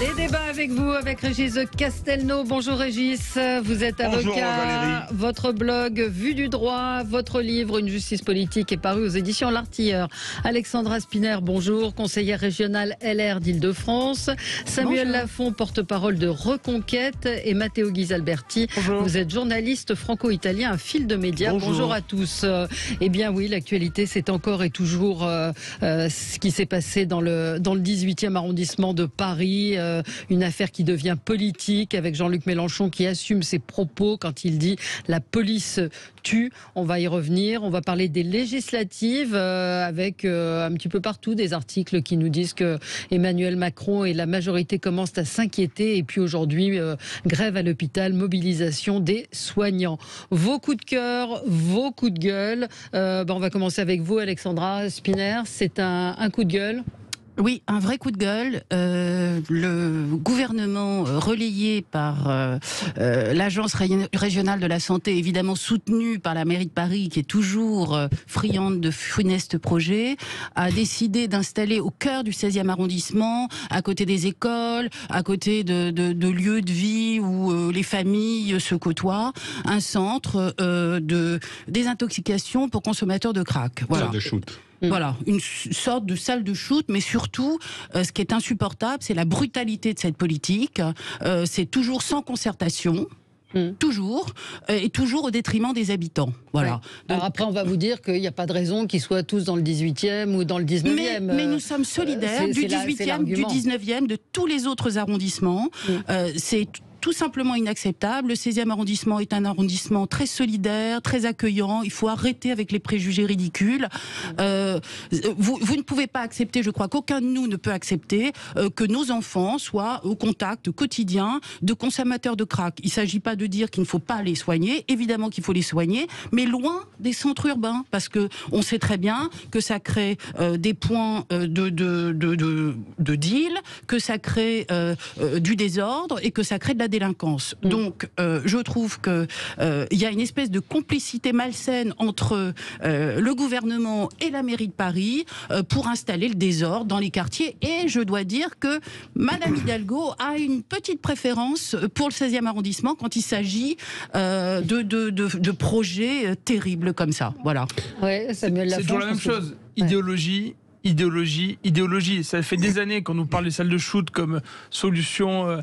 Les débats avec vous, avec Régis Castelnau. Bonjour Régis, vous êtes avocat. Bonjour Valérie. Votre blog Vue du droit, votre livre Une justice politique est paru aux éditions L'Artilleur. Alexandra Spinner, bonjour, conseillère régionale LR d'Île-de-France. Samuel Bonjour. Lafont, porte-parole de Reconquête, et Matteo Ghisalberti. Bonjour. Vous êtes journaliste franco-italien à Fil de Médias. Bonjour à tous. Eh bien oui, l'actualité, c'est encore et toujours ce qui s'est passé dans le 18e arrondissement de Paris. Une affaire qui devient politique avec Jean-Luc Mélenchon qui assume ses propos quand il dit « la police tue ». On va y revenir. On va parler des législatives avec un petit peu partout des articles qui nous disent que Emmanuel Macron et la majorité commencent à s'inquiéter. Et puis aujourd'hui, grève à l'hôpital, mobilisation des soignants. Vos coups de cœur, vos coups de gueule. On va commencer avec vous, Alexandra Spinner. C'est un coup de gueule. Oui, un vrai coup de gueule. Le gouvernement relayé par l'agence régionale de la santé, évidemment soutenu par la mairie de Paris, qui est toujours friande de funestes projets, a décidé d'installer au cœur du 16e arrondissement, à côté des écoles, à côté de lieux de vie où les familles se côtoient, un centre de désintoxication pour consommateurs de crack. Voilà. De shoot. Voilà, une sorte de salle de shoot, mais surtout, ce qui est insupportable, c'est la brutalité de cette politique. C'est toujours sans concertation. Toujours, et toujours au détriment des habitants. Voilà. Oui. Alors après, on va vous dire qu'il n'y a pas de raison qu'ils soient tous dans le 18e ou dans le 19e. Mais nous sommes solidaires du 18e, du 19e, de tous les autres arrondissements. C'est tout simplement inacceptable. Le 16e arrondissement est un arrondissement très solidaire, très accueillant. Il faut arrêter avec les préjugés ridicules. Vous ne pouvez pas accepter, je crois qu'aucun de nous ne peut accepter que nos enfants soient au contact quotidien de consommateurs de crack. Il ne s'agit pas de dire qu'il ne faut pas les soigner. Évidemment qu'il faut les soigner, mais loin des centres urbains, parce que on sait très bien que ça crée des points de deal, que ça crée du désordre et que ça crée de la délinquance. Donc, je trouve que il y a une espèce de complicité malsaine entre le gouvernement et la mairie de Paris pour installer le désordre dans les quartiers. Et je dois dire que Madame Hidalgo a une petite préférence pour le 16e arrondissement quand il s'agit de projets terribles comme ça. Voilà. Ouais, Samuel Lafont, c'est toujours la même chose. Idéologie. Ça fait des années qu'on nous parle des salles de shoot comme solution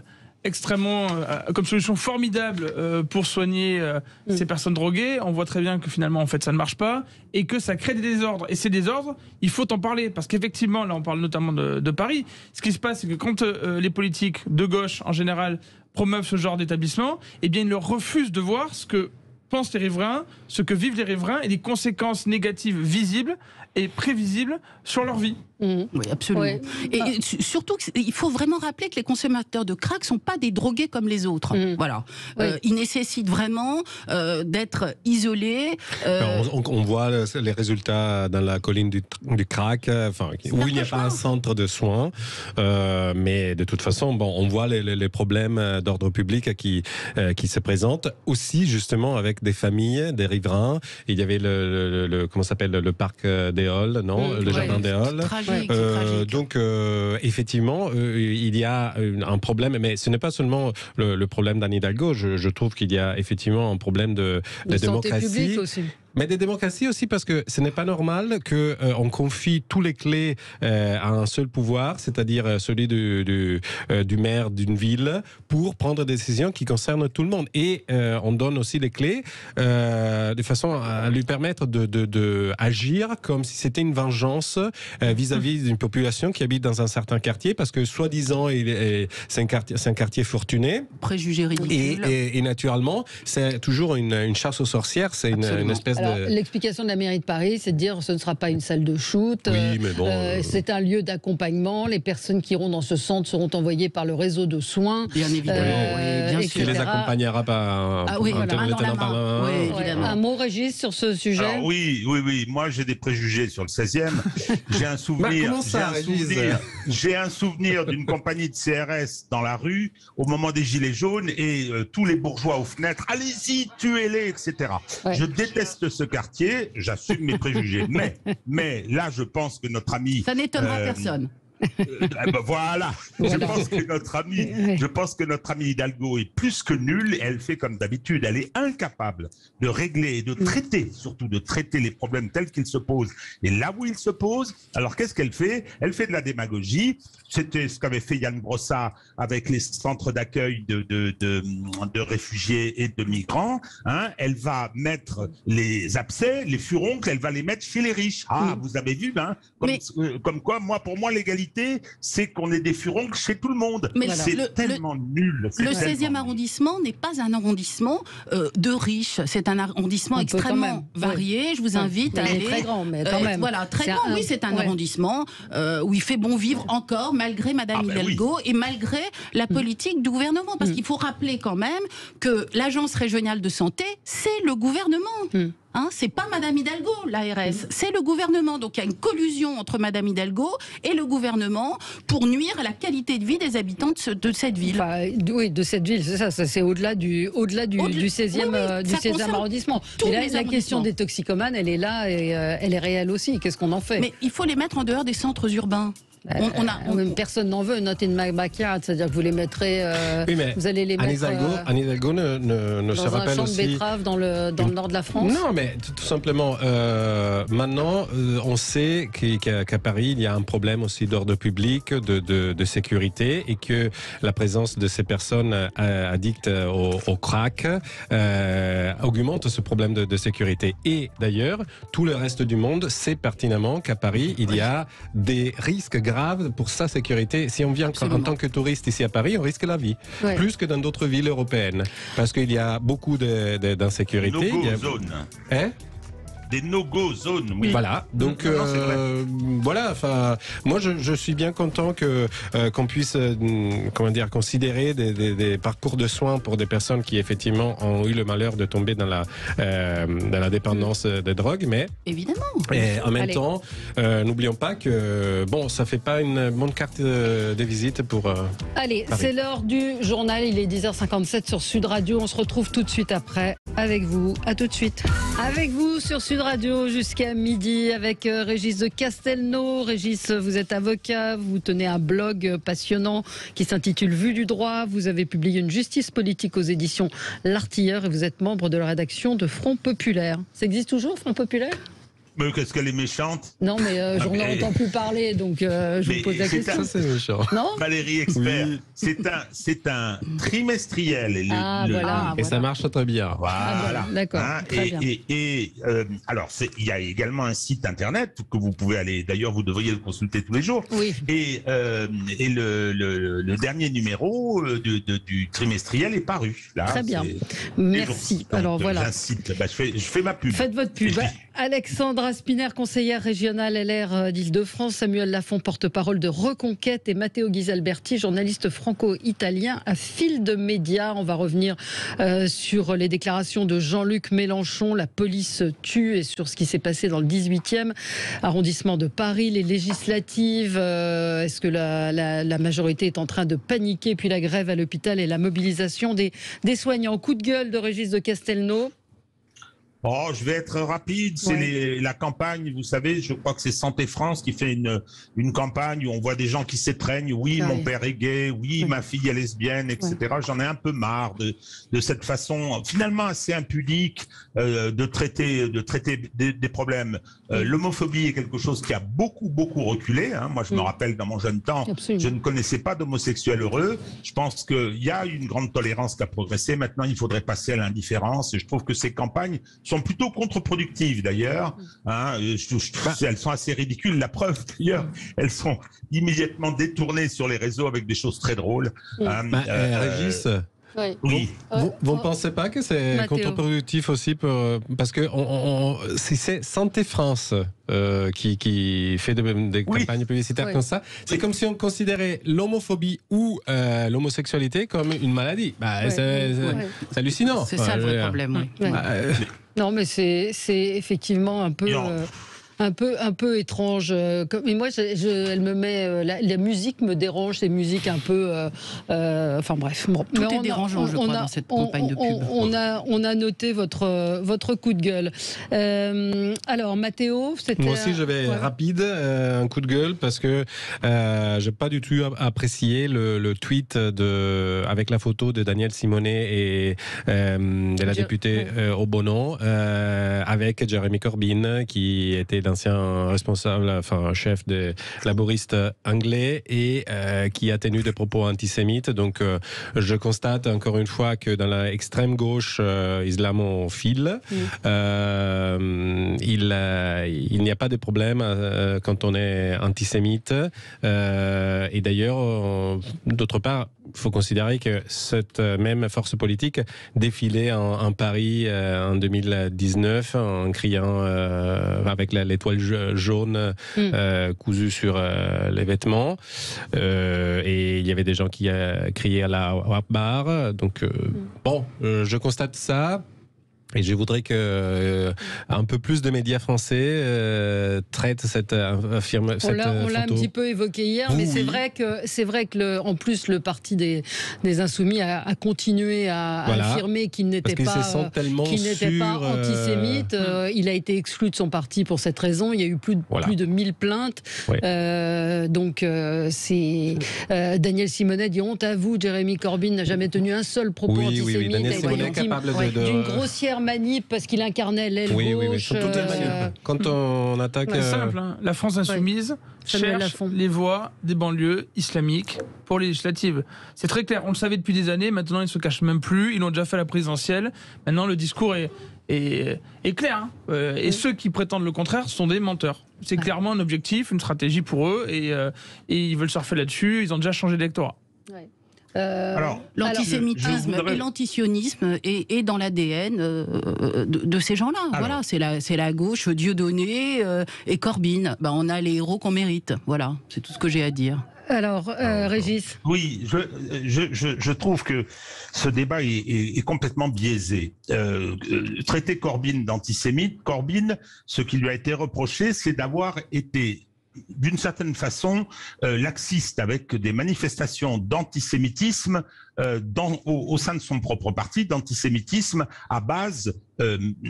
comme solution formidable pour soigner ces personnes droguées. On voit très bien que finalement en fait ça ne marche pas et que ça crée des désordres. Et ces désordres, il faut en parler parce qu'effectivement, là on parle notamment de Paris. Ce qui se passe, c'est que quand les politiques de gauche en général promeuvent ce genre d'établissement, eh bien ils leur refusent de voir ce que pensent les riverains, ce que vivent les riverains et les conséquences négatives visibles et prévisibles sur leur vie. Oui, absolument. Ouais. Et surtout, il faut vraiment rappeler que les consommateurs de crack ne sont pas des drogués comme les autres. Voilà. Oui. Ils nécessitent vraiment d'être isolés. On voit les résultats dans la colline du crack, où il n'y a pas un centre de soins, mais de toute façon, on voit les problèmes d'ordre public qui se présentent aussi justement avec des familles, des riverains. Il y avait comment s'appelle le parc des Halles, non, le jardin des Halles. Tragique. Donc effectivement, il y a un problème, mais ce n'est pas seulement le problème d'Anne Hidalgo. Je trouve qu'il y a effectivement un problème de démocratie. Santé publique aussi. Mais des démocraties aussi, parce que ce n'est pas normal qu'on confie tous les clés à un seul pouvoir, c'est-à-dire celui du maire d'une ville, pour prendre des décisions qui concernent tout le monde. Et on donne aussi les clés de façon à lui permettre de agir comme si c'était une vengeance vis-à-vis d'une population qui habite dans un certain quartier, parce que soi-disant c'est un quartier fortuné. Préjugés ridicules. Et naturellement, c'est toujours une chasse aux sorcières, c'est une espèce Alors, l'explication de la mairie de Paris, c'est de dire ce ne sera pas une salle de shoot, oui, mais bon, c'est un lieu d'accompagnement, les personnes qui iront dans ce centre seront envoyées par le réseau de soins. Bien évidemment, oui, bien sûr. qui les accompagnera pas Un mot, Régis, sur ce sujet. Alors, oui. Moi, j'ai des préjugés sur le 16e. J'ai un souvenir. J'ai un souvenir d'une compagnie de CRS dans la rue au moment des Gilets jaunes et tous les bourgeois aux fenêtres. Allez-y, tuez-les, etc. Ouais. Je déteste ce quartier. J'assume mes préjugés. Mais là, je pense que notre ami. Ça n'étonnera personne. Voilà. Je pense que notre ami Hidalgo est plus que nulle. Elle fait comme d'habitude. Elle est incapable de régler et de traiter, surtout de traiter les problèmes tels qu'ils se posent. Et là où ils se posent, alors qu'est-ce qu'elle fait? Elle fait de la démagogie. C'était ce qu'avait fait Yann Brossat avec les centres d'accueil de réfugiés et de migrants. Hein. Elle va mettre les abcès, les furoncles, elle va les mettre chez les riches. Ah, vous avez vu, hein, comme quoi, pour moi, l'égalité, c'est qu'on ait des furoncles chez tout le monde. Mais c'est tellement nul. Le 16e arrondissement n'est pas un arrondissement de riches. C'est un arrondissement extrêmement varié. Je vous invite à aller... Très grand, mais quand même. Voilà, très grand, oui, c'est un arrondissement où il fait bon vivre encore, malgré Madame Hidalgo et malgré la politique du gouvernement. Parce qu'il faut rappeler quand même que l'Agence régionale de santé, c'est le gouvernement. Hein, c'est pas Madame Hidalgo, l'ARS, c'est le gouvernement. Donc il y a une collusion entre Madame Hidalgo et le gouvernement pour nuire à la qualité de vie des habitants de cette ville. Enfin, oui, de cette ville, c'est ça c'est au-delà du 16e, du 16e arrondissement. Et la question des toxicomanes, elle est là et elle est réelle aussi. Qu'est-ce qu'on en fait? Mais il faut les mettre en dehors des centres urbains. Personne n'en veut, not in my backyard, c'est-à-dire que vous les mettrez, vous allez les mettre Anne Hidalgo ne se rappelle dans un champ aussi... de betteraves dans le nord de la France. Non, mais tout simplement, maintenant, on sait qu'à Paris, il y a un problème aussi d'ordre public, de sécurité, et que la présence de ces personnes addictes au crack augmente ce problème de sécurité. Et d'ailleurs, tout le reste du monde sait pertinemment qu'à Paris, il y a des risques grave pour sa sécurité. Si on vient en tant que touriste ici à Paris, on risque la vie. Plus que dans d'autres villes européennes. Parce qu'il y a beaucoup d'insécurité. Des no-go zones. Oui. Voilà. Donc voilà. Enfin, moi je suis bien content qu'on puisse considérer des parcours de soins pour des personnes qui effectivement ont eu le malheur de tomber dans la dépendance des drogues, mais évidemment. Et en même temps, n'oublions pas que ça fait pas une bonne carte de visite pour. Allez, c'est l'heure du journal. Il est 10h57 sur Sud Radio. On se retrouve tout de suite après avec vous. À tout de suite. Avec vous sur Sud Radio jusqu'à midi avec Régis de Castelnau. Régis, vous êtes avocat, vous tenez un blog passionnant qui s'intitule Vue du droit. Vous avez publié une justice politique aux éditions L'Artilleur et vous êtes membre de la rédaction de Front Populaire. Ça existe toujours, Front Populaire ? Mais qu'est-ce qu'elle est méchante? Non, mais j'en entends plus parler, donc je vous pose la question. C'est méchant. Non, Valérie Expert, c'est un trimestriel. Et ça marche très bien. Voilà. D'accord. Très bien. Alors, il y a également un site internet que vous pouvez aller. D'ailleurs, vous devriez le consulter tous les jours. Oui. Et le dernier numéro du trimestriel est paru. Là, très bien. Merci. Alors voilà. J'incite. Je fais ma pub. Faites votre pub. Alexandra Spinner, conseillère régionale LR d'Île-de-France, Samuel Lafont, porte-parole de Reconquête et Matteo Ghisalberti, journaliste franco-italien à Fil de Média. On va revenir sur les déclarations de Jean-Luc Mélenchon, la police tue, et sur ce qui s'est passé dans le 18e arrondissement de Paris, les législatives. Est-ce que la majorité est en train de paniquer, puis la grève à l'hôpital et la mobilisation des soignants. Coup de gueule de Régis de Castelnau. Je vais être rapide. C'est la campagne, vous savez, je crois que c'est Santé France qui fait une campagne où on voit des gens qui s'étreignent. Oui, mon père est gay. Oui, ma fille est lesbienne, etc. J'en ai un peu marre de cette façon finalement assez impudique de traiter des problèmes. L'homophobie est quelque chose qui a beaucoup reculé. Hein. Moi, je me rappelle dans mon jeune temps, je ne connaissais pas d'homosexuels heureux. Je pense qu'il y a une grande tolérance qui a progressé. Maintenant, il faudrait passer à l'indifférence. Et je trouve que ces campagnes sont plutôt contre-productives d'ailleurs. Hein, elles sont assez ridicules. La preuve d'ailleurs, elles sont immédiatement détournées sur les réseaux avec des choses très drôles. Régis, oui. Vous ne pensez pas que c'est contre-productif aussi parce que si c'est Santé France qui fait des campagnes publicitaires comme ça, c'est comme si on considérait l'homophobie ou l'homosexualité comme une maladie. C'est hallucinant. C'est ça le vrai problème. Non, mais c'est effectivement un peu un peu étrange. Mais moi, elle me met la musique me dérange, ces musiques un peu. Enfin bref. Bon. Tout est dérangeant, je crois, dans cette campagne de pub. On a noté votre coup de gueule. Alors, Mathéo, c'était. Moi aussi, j'avais rapide un coup de gueule parce que j'ai pas du tout apprécié le tweet avec la photo de Daniel Simonet et de la députée Obono avec Jeremy Corbyn, qui était l'ancien responsable, enfin chef des laboristes anglais et qui a tenu des propos antisémites. Donc, je constate encore une fois que dans l'extrême gauche islamophile, il n'y a pas de problème quand on est antisémite. Et d'ailleurs, d'autre part, il faut considérer que cette même force politique défilait en Paris en 2019 en criant avec l'étoile jaune cousue sur les vêtements. Et il y avait des gens qui criaient à la Akbar. Donc, bon, je constate ça. Et je voudrais que un peu plus de médias français traitent cette photo. On l'a un petit peu évoqué hier, mais c'est vrai que en plus le parti des Insoumis a continué à affirmer qu'il n'était pas antisémite. Il a été exclu de son parti pour cette raison. Il y a eu plus de 1000 plaintes. Donc c'est Daniel Simonet dit honte à vous. Jérémy Corbyn n'a jamais tenu un seul propos antisémite. Oui, Daniel Simonet est capable d'une grossière manip parce qu'il incarnait l'aile gauche. Sur toutes les manières. Quand on attaque... C'est simple, hein. La France insoumise cherche les voix des banlieues islamiques pour les législatives. C'est très clair, on le savait depuis des années, maintenant ils ne se cachent même plus, ils l'ont déjà fait à la présidentielle, maintenant le discours est clair. Hein. Et ceux qui prétendent le contraire sont des menteurs. C'est clairement un objectif, une stratégie pour eux, et ils veulent surfer là-dessus, ils ont déjà changé d'électorat. L'antisémitisme et l'antisionisme est dans l'ADN de ces gens-là. Voilà, c'est la gauche, Dieudonné et Corbyn. On a les héros qu'on mérite. Voilà, c'est tout ce que j'ai à dire. Alors, Régis. Oui, je trouve que ce débat est complètement biaisé. Traiter Corbyn d'antisémite, Corbyn, ce qui lui a été reproché, c'est d'avoir été d'une certaine façon laxiste avec des manifestations d'antisémitisme au sein de son propre parti, d'antisémitisme à base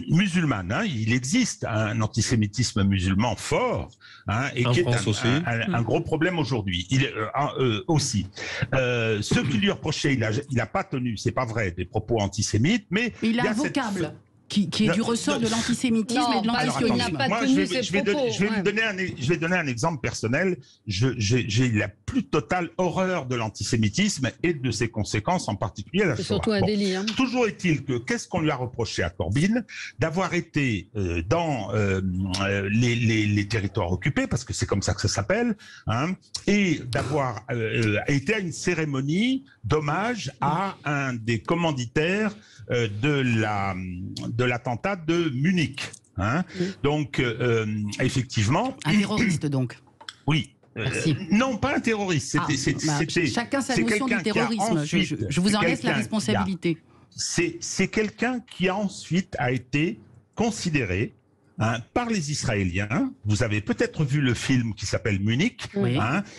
musulmane. Hein. Il existe un antisémitisme musulman fort et qui est un gros problème aujourd'hui. Aussi. Ce qui lui reprochait, il n'a pas tenu, c'est pas vrai, des propos antisémites, mais il a un vocable qui est du ressort de l'antisémitisme et de l'antisionisme. Je vais donner un exemple personnel. J'ai la plus totale horreur de l'antisémitisme et de ses conséquences, en particulier à la Shoah. C'est surtout un délit. Hein. Toujours est-il que qu'est-ce qu'on lui a reproché à Corbyn? D'avoir été dans les territoires occupés, parce que c'est comme ça que ça s'appelle, et d'avoir été à une cérémonie d'hommage à un des commanditaires de l'attentat de Munich. Donc, effectivement... Un terroriste, donc. Oui. Merci. Non, pas un terroriste. Chacun sa notion du terrorisme. Je vous en laisse la responsabilité. C'est quelqu'un qui ensuite a été considéré par les Israéliens. Vous avez peut-être vu le film qui s'appelle Munich. Oui.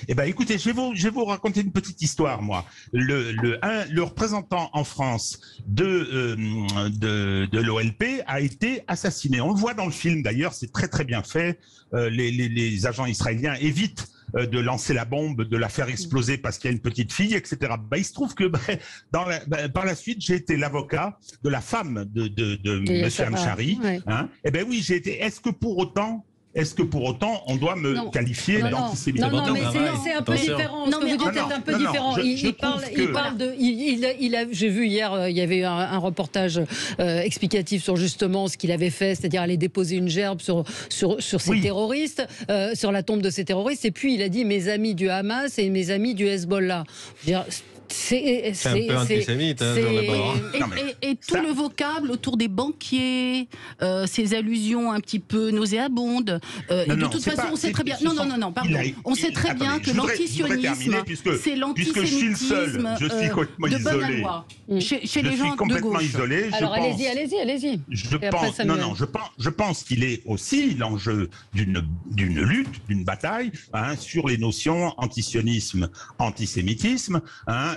Eh ben, écoutez, je vais vous raconter une petite histoire, moi. Le représentant en France de l'OLP a été assassiné. On le voit dans le film, d'ailleurs, c'est très très bien fait. Les agents israéliens évitent de lancer la bombe, de la faire exploser parce qu'il y a une petite fille, etc. Il se trouve que par la suite, j'ai été l'avocat de la femme de Monsieur Hamchari. Eh ben oui, j'ai été. Est-ce que pour autant on doit me qualifier d'antisémite? Non, mais c'est un peu différent. Ce que vous dites est un peu différent. J'ai vu hier, il y avait un reportage explicatif sur justement ce qu'il avait fait, c'est-à-dire aller déposer une gerbe sur ces terroristes, sur la tombe de ces terroristes. Et puis il a dit mes amis du Hamas et mes amis du Hezbollah. C'est un peu antisémite, d'abord. Et tout le vocable autour des banquiers, ces allusions un petit peu nauséabondes. De toute façon, on sait très bien. On sait très bien que l'antisionisme, c'est l'antisémitisme de bonne loi chez les gens de gauche. Alors allez-y. Je pense qu'il est aussi l'enjeu d'une lutte, d'une bataille sur les notions antisionisme, antisémitisme.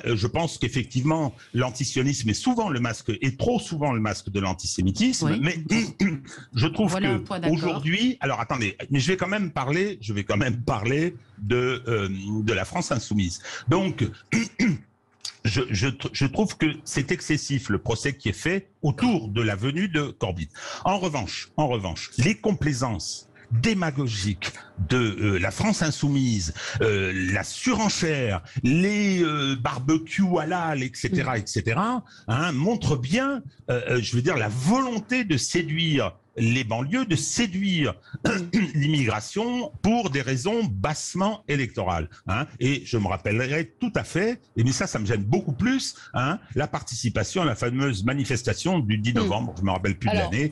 Je pense qu'effectivement, l'antisionisme est trop souvent le masque de l'antisémitisme, mais je trouve que aujourd'hui, alors attendez, mais je vais quand même parler de la France insoumise. Donc, je trouve que c'est excessif le procès qui est fait autour de la venue de Corbyn. En revanche, les complaisances démagogique de la France insoumise, la surenchère, les barbecues halal, etc., montrent bien, la volonté de séduire les banlieues, de séduire l'immigration pour des raisons bassement électorales. Et je me rappellerai tout à fait, mais ça me gêne beaucoup plus, la participation à la fameuse manifestation du 10 novembre, je ne me rappelle plus de l'année,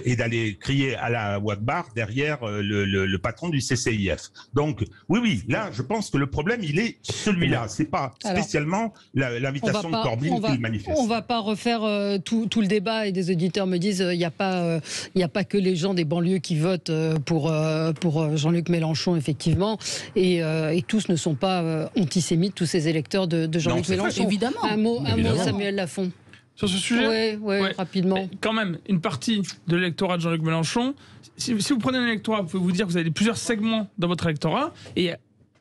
et d'aller crier à la Ouakbar derrière le patron du CCIF. Donc, oui, là, je pense que le problème, il est celui-là. C'est pas spécialement l'invitation de Corbyn qui le manifeste. On ne va pas refaire tout le débat, et des auditeurs me disent, il n'y a pas que les gens des banlieues qui votent pour Jean-Luc Mélenchon, effectivement, et tous ne sont pas antisémites, tous ces électeurs de Jean-Luc Mélenchon. Évidemment. Un mot, Samuel Lafont. Sur ce sujet, oui, rapidement. Mais quand même, une partie de l'électorat de Jean-Luc Mélenchon, si vous prenez un électorat, vous pouvez vous dire que vous avez plusieurs segments dans votre électorat, et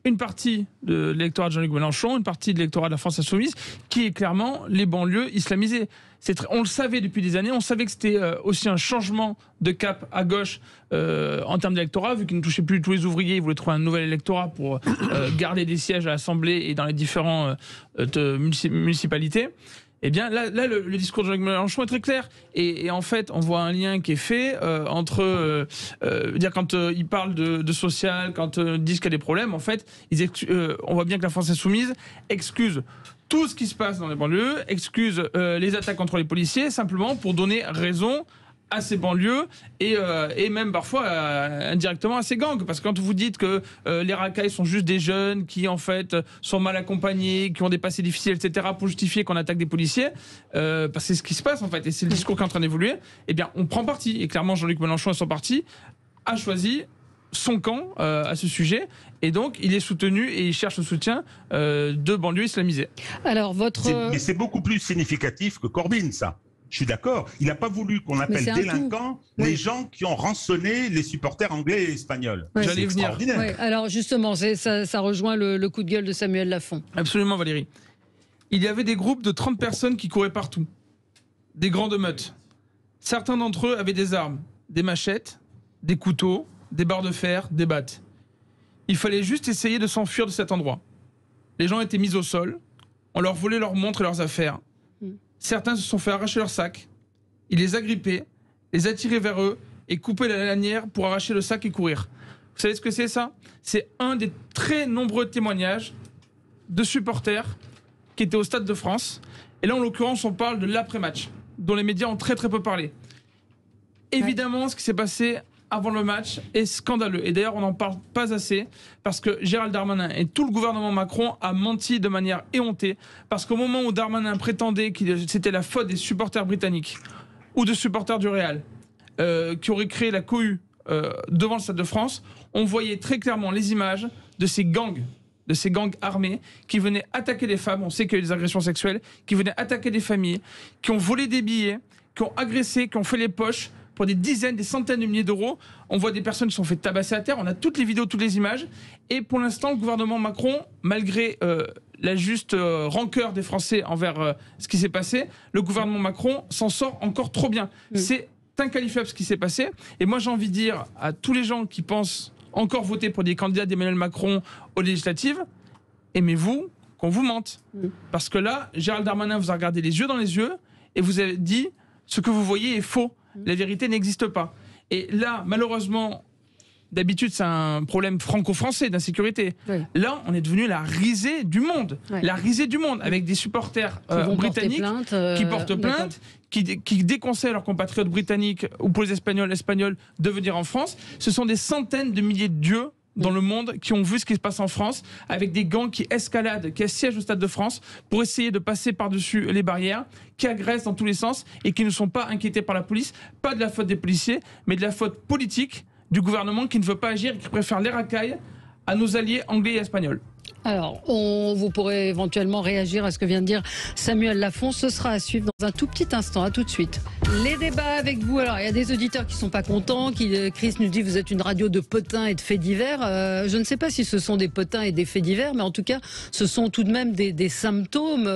une partie de l'électorat de Jean-Luc Mélenchon, une partie de l'électorat de la France insoumise, qui est clairement les banlieues islamisées. On le savait depuis des années, on savait que c'était aussi un changement de cap à gauche en termes d'électorat, vu qu'il ne touchait plus tous les ouvriers, il voulait trouver un nouvel électorat pour garder des sièges à l'Assemblée et dans les différentes municipalités. Eh bien, là le discours de Jean-Luc Mélenchon est très clair. Et en fait, on voit un lien qui est fait entre... quand ils parlent de social, quand ils disent qu'il y a des problèmes, en fait, on voit bien que la France insoumise excuse tout ce qui se passe dans les banlieues, excuse les attaques contre les policiers, simplement pour donner raison à ces banlieues et même parfois indirectement à ces gangs. Parce que quand vous dites que les racailles sont juste des jeunes qui en fait sont mal accompagnés, qui ont des passés difficiles, etc., pour justifier qu'on attaque des policiers, parce que c'est ce qui se passe en fait, et c'est le discours qui est en train d'évoluer, eh bien on prend parti. Et clairement Jean-Luc Mélenchon et son parti a choisi son camp à ce sujet, et donc il est soutenu et il cherche le soutien de banlieues islamisées. Alors Mais c'est beaucoup plus significatif que Corbyn, ça. Je suis d'accord. Il n'a pas voulu qu'on appelle délinquants les gens qui ont rançonné les supporters anglais et espagnols. J'allais venir. Alors justement, ça rejoint le coup de gueule de Samuel Lafont. Absolument, Valérie. Il y avait des groupes de 30 personnes qui couraient partout. Des grandes meutes. Certains d'entre eux avaient des armes, des machettes, des couteaux, des barres de fer, des battes. Il fallait juste essayer de s'enfuir de cet endroit. Les gens étaient mis au sol, on leur volait leurs montres et leurs affaires. Certains se sont fait arracher leurs sacs. Ils les agrippaient, les attiraient vers eux et coupaient la lanière pour arracher le sac et courir. Vous savez ce que c'est, ça ? C'est un des très nombreux témoignages de supporters qui étaient au Stade de France. Et là, en l'occurrence, on parle de l'après-match, dont les médias ont très très peu parlé. Évidemment, ce qui s'est passé avant le match est scandaleux. Et d'ailleurs, on n'en parle pas assez, parce que Gérald Darmanin et tout le gouvernement Macron a menti de manière éhontée, parce qu'au moment où Darmanin prétendait que c'était la faute des supporters britanniques ou de supporters du Real qui auraient créé la cohue devant le Stade de France, on voyait très clairement les images de ces gangs armés qui venaient attaquer des femmes, on sait qu'il y a eu des agressions sexuelles, qui venaient attaquer des familles, qui ont volé des billets, qui ont agressé, qui ont fait les poches pour des dizaines, des centaines de milliers d'euros. On voit des personnes qui sont fait tabasser à terre, on a toutes les vidéos, toutes les images. Et pour l'instant, le gouvernement Macron, malgré la juste rancœur des Français envers ce qui s'est passé, le gouvernement Macron s'en sort encore trop bien. C'est inqualifiable ce qui s'est passé. Et moi, j'ai envie de dire à tous les gens qui pensent encore voter pour des candidats d'Emmanuel Macron aux législatives, aimez-vous qu'on vous mente. Parce que là, Gérald Darmanin vous a regardé les yeux dans les yeux et vous a dit ce que vous voyez est faux. La vérité n'existe pas. Et là, malheureusement, D'habitude, c'est un problème franco-français d'insécurité. Oui. Là, on est devenu la risée du monde. Oui. La risée du monde, avec des supporters britanniques qui portent plainte, qui déconseillent à leurs compatriotes britanniques ou pour les Espagnols de venir en France. Ce sont des centaines de milliers de dieux dans le monde qui ont vu ce qui se passe en France, avec des gangs qui escaladent, qui assiègent au Stade de France pour essayer de passer par-dessus les barrières, qui agressent dans tous les sens et qui ne sont pas inquiétés par la police, pas de la faute des policiers, mais de la faute politique du gouvernement qui ne veut pas agir et qui préfère les racailles à nos alliés anglais et espagnols. Alors, vous pourrez éventuellement réagir à ce que vient de dire Samuel Lafont. Ce sera à suivre dans un tout petit instant. À tout de suite. Les débats avec vous. Alors, il y a des auditeurs qui sont pas contents. Chris nous dit vous êtes une radio de potins et de faits divers. Je ne sais pas si ce sont des potins et des faits divers, mais en tout cas, ce sont tout de même des symptômes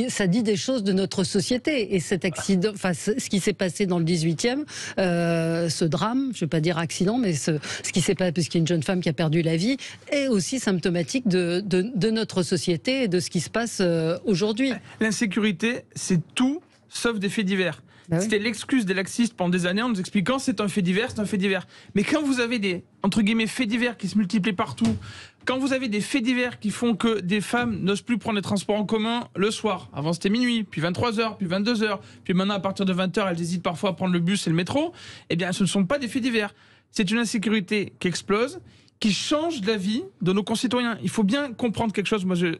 ça dit des choses de notre société. Et cet accident, enfin, ce qui s'est passé dans le 18e, ce drame, je ne vais pas dire accident, mais ce qui s'est passé, parce qu'il y a une jeune femme qui a perdu la vie, est aussi symptomatique de notre société et de ce qui se passe aujourd'hui. L'insécurité, c'est tout sauf des faits divers. Bah oui. C'était l'excuse des laxistes pendant des années en nous expliquant c'est un fait divers, c'est un fait divers. Mais quand vous avez des, entre guillemets, faits divers qui se multiplient partout, quand vous avez des faits divers qui font que des femmes n'osent plus prendre les transports en commun le soir, avant c'était minuit, puis 23h, puis 22h, puis maintenant à partir de 20h, elles hésitent parfois à prendre le bus et le métro, eh bien ce ne sont pas des faits divers. C'est une insécurité qui explose, qui change la vie de nos concitoyens. Il faut bien comprendre quelque chose, moi je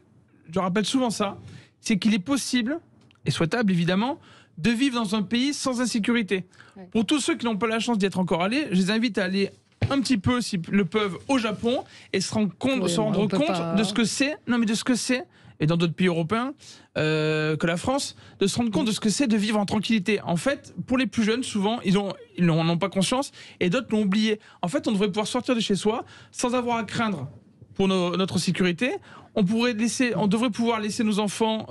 rappelle souvent ça, c'est qu'il est possible, et souhaitable évidemment, de vivre dans un pays sans insécurité. Ouais. Pour tous ceux qui n'ont pas la chance d'y être encore allés, je les invite à aller un petit peu, s'ils le peuvent, au Japon, et se rendre compte de ce que c'est, et dans d'autres pays européens que la France, de se rendre compte de ce que c'est de vivre en tranquillité. En fait, pour les plus jeunes, souvent, ils n'en ont pas conscience, et d'autres l'ont oublié. En fait, on devrait pouvoir sortir de chez soi sans avoir à craindre pour notre sécurité. On devrait pouvoir laisser nos enfants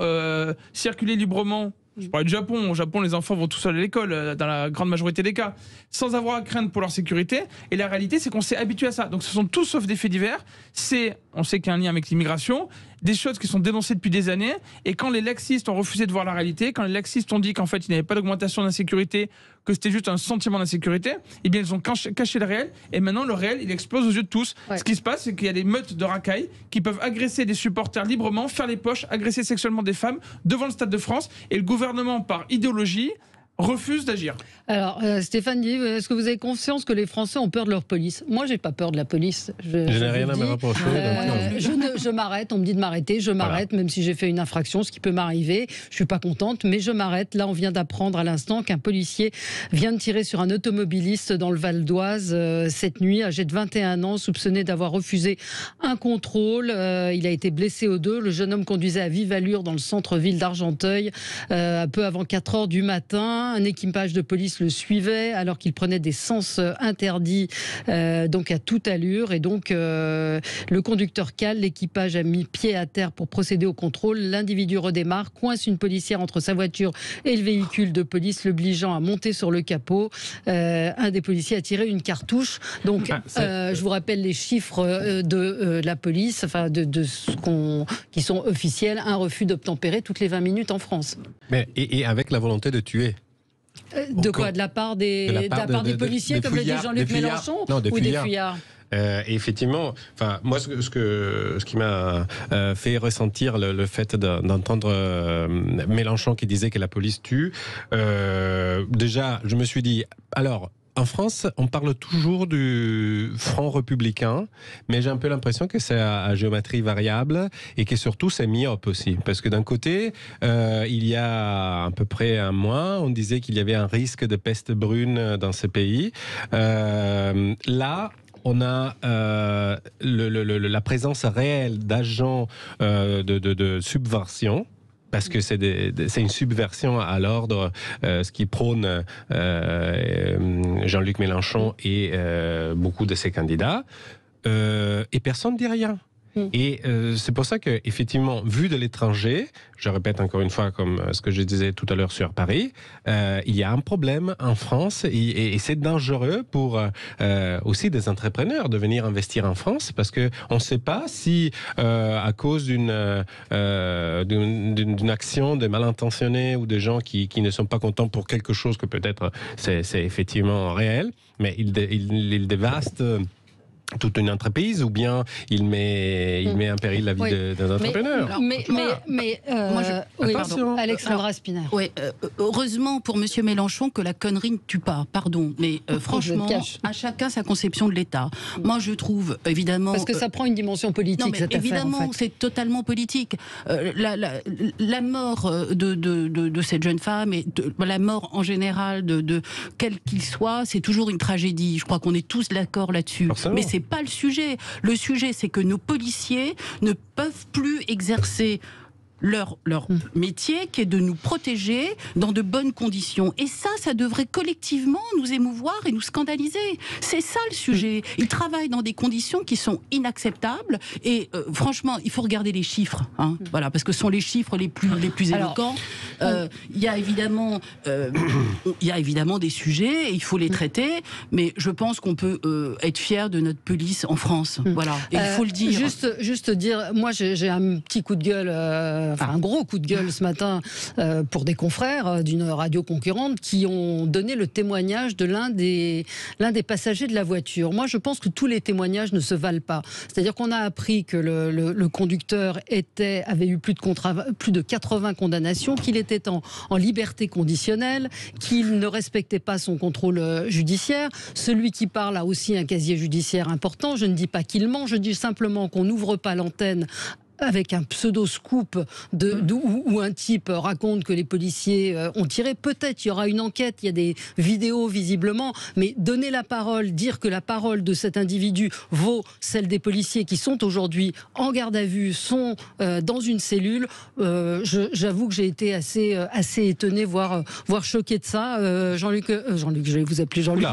circuler librement. Je parlais du Japon. Au Japon, les enfants vont tout seuls à l'école, dans la grande majorité des cas, sans avoir à craindre pour leur sécurité. Et la réalité, c'est qu'on s'est habitué à ça. Donc ce sont tout sauf des faits divers. On sait qu'il y a un lien avec l'immigration, des choses qui sont dénoncées depuis des années. Et quand les laxistes ont refusé de voir la réalité, quand les laxistes ont dit qu'en fait, il n'y avait pas d'augmentation d'insécurité, que c'était juste un sentiment d'insécurité, eh bien, ils ont caché le réel. Et maintenant, le réel, il explose aux yeux de tous. Ouais. Ce qui se passe, c'est qu'il y a des meutes de racailles qui peuvent agresser des supporters librement, faire les poches, agresser sexuellement des femmes devant le Stade de France. Et le gouvernement, par idéologie, refuse d'agir. Alors, Stéphane dit, est-ce que vous avez conscience que les Français ont peur de leur police? Moi, j'ai pas peur de la police. Je n'ai rien à me rapprocher. Je m'arrête, on me dit de m'arrêter, je m'arrête, même si j'ai fait une infraction, ce qui peut m'arriver. Je suis pas contente, mais je m'arrête. Là, on vient d'apprendre à l'instant qu'un policier vient de tirer sur un automobiliste dans le Val d'Oise cette nuit, âgé de 21 ans, soupçonné d'avoir refusé un contrôle. Il a été blessé au dos. Le jeune homme conduisait à vive allure dans le centre-ville d'Argenteuil, peu avant 4 heures du matin. Un équipage de police le suivait alors qu'il prenait des sens interdits, donc à toute allure. Et donc, le conducteur cale, l'équipage a mis pied à terre pour procéder au contrôle. L'individu redémarre, coince une policière entre sa voiture et le véhicule de police, l'obligeant à monter sur le capot. Un des policiers a tiré une cartouche. Donc, je vous rappelle les chiffres de la police, enfin qui sont officiels. Un refus d'obtempérer toutes les 20 minutes en France. Mais, et avec la volonté de tuer. De quoi? De la part des policiers, comme le dit Jean-Luc Mélenchon, ou des fuyards? Effectivement, enfin, moi, ce qui m'a fait ressentir le fait d'entendre Mélenchon qui disait que la police tue, déjà, je me suis dit, alors, en France, on parle toujours du Front républicain, mais j'ai un peu l'impression que c'est à géométrie variable et que surtout c'est myope aussi. Parce que d'un côté, il y a à peu près un mois, on disait qu'il y avait un risque de peste brune dans ce pays. Là, on a la présence réelle d'agents de subversion. Parce que c'est une subversion à l'ordre, ce qui prône Jean-Luc Mélenchon et beaucoup de ses candidats. Et personne ne dit rien. Et c'est pour ça que, effectivement, vu de l'étranger, je répète encore une fois, comme ce que je disais tout à l'heure sur Paris, il y a un problème en France et c'est dangereux pour aussi des entrepreneurs de venir investir en France parce que on ne sait pas si à cause d'une action de mal intentionnés ou de gens qui ne sont pas contents pour quelque chose que peut-être c'est effectivement réel, mais ils dévastent toute une entreprise ou bien il met en péril la vie d'un entrepreneur. Alexandra Spinner. Heureusement pour Monsieur Mélenchon que la connerie ne tue pas, pardon, mais franchement, à chacun sa conception de l'État. Moi je trouve évidemment... Parce que ça prend une dimension politique, non, mais cette évidemment, affaire, en fait. c'est totalement politique. La mort de cette jeune femme et la mort en général de quel qu'il soit, c'est toujours une tragédie. Je crois qu'on est tous d'accord là-dessus. Mais c'est pas le sujet. Le sujet, c'est que nos policiers ne peuvent plus exercer leur métier, qui est de nous protéger dans de bonnes conditions. Et ça devrait collectivement nous émouvoir et nous scandaliser. C'est ça le sujet. Ils travaillent dans des conditions qui sont inacceptables. Et franchement, il faut regarder les chiffres. Voilà, parce que ce sont les chiffres les plus éloquents. Il y a évidemment des sujets, et il faut les traiter. Mais je pense qu'on peut être fier de notre police en France. Voilà, et il faut le dire. Juste dire, moi j'ai un petit coup de gueule. Un gros coup de gueule ce matin pour des confrères d'une radio concurrente qui ont donné le témoignage de l'un des passagers de la voiture. Moi, je pense que tous les témoignages ne se valent pas. C'est-à-dire qu'on a appris que le conducteur avait eu plus de 80 condamnations, qu'il était en liberté conditionnelle, qu'il ne respectait pas son contrôle judiciaire. Celui qui parle a aussi un casier judiciaire important. Je ne dis pas qu'il ment, je dis simplement qu'on n'ouvre pas l'antenne avec un pseudo-scoop où un type raconte que les policiers ont tiré. Peut-être il y aura une enquête, il y a des vidéos visiblement, mais donner la parole, dire que la parole de cet individu vaut celle des policiers qui sont aujourd'hui en garde à vue, sont dans une cellule, j'avoue que j'ai été assez étonné, voire choqué de ça. Jean-Luc, je vais vous appeler Jean-Luc.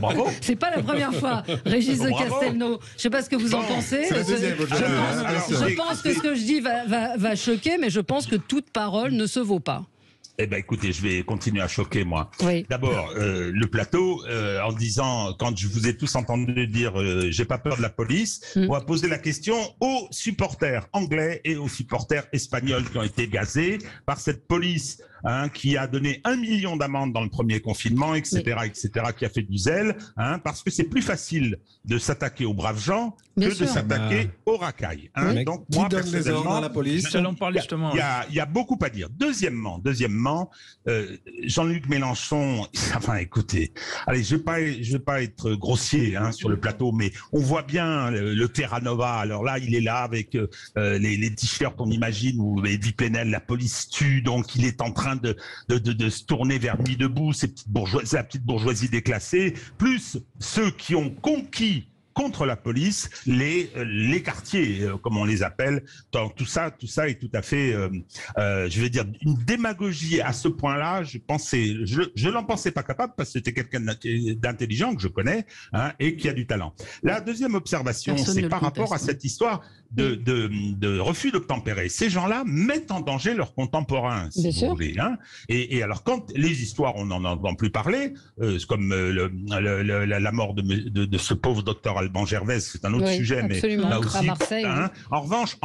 Bravo. C'est pas la première fois. Régis de Castelnau, je sais pas ce que vous en pensez. Je pense que ce que je dis va choquer, mais je pense que toute parole ne se vaut pas. Eh ben, écoutez, je vais continuer à choquer, moi. Oui. D'abord, le plateau, en disant, quand je vous ai tous entendu dire j'ai pas peur de la police, on va poser la question aux supporters anglais et aux supporters espagnols qui ont été gazés par cette police qui a donné 1 million d'amendes dans le premier confinement, etc., qui a fait du zèle, parce que c'est plus facile de s'attaquer aux braves gens que de s'attaquer aux racailles. Donc, qui donne les ordres à la police? J'allais en parler justement. Il y a beaucoup à dire. Deuxièmement, Jean-Luc Mélenchon, enfin écoutez, allez, je vais pas être grossier sur le plateau, mais on voit bien le Terra Nova. Alors là, il est là avec les t-shirts, on imagine, où Edwy Plenel, la police tue, donc il est en train de se tourner vers Nuit debout, la petite bourgeoisie déclassée, plus ceux qui ont conquis contre la police, les quartiers, comme on les appelle. Donc, tout ça est tout à fait, je vais dire, une démagogie à ce point-là. Je n'en pensais pas capable parce que c'était quelqu'un d'intelligent que je connais et qui a du talent. La deuxième observation, c'est par rapport à cette histoire de refus d'obtempérer. Ces gens-là mettent en danger leurs contemporains, si vous voulez. Et alors, quand les histoires, on n'en entend plus parler, comme la mort de ce pauvre docteur Alban Gervais, c'est un autre sujet, absolument. Mais là aussi, à Marseille. En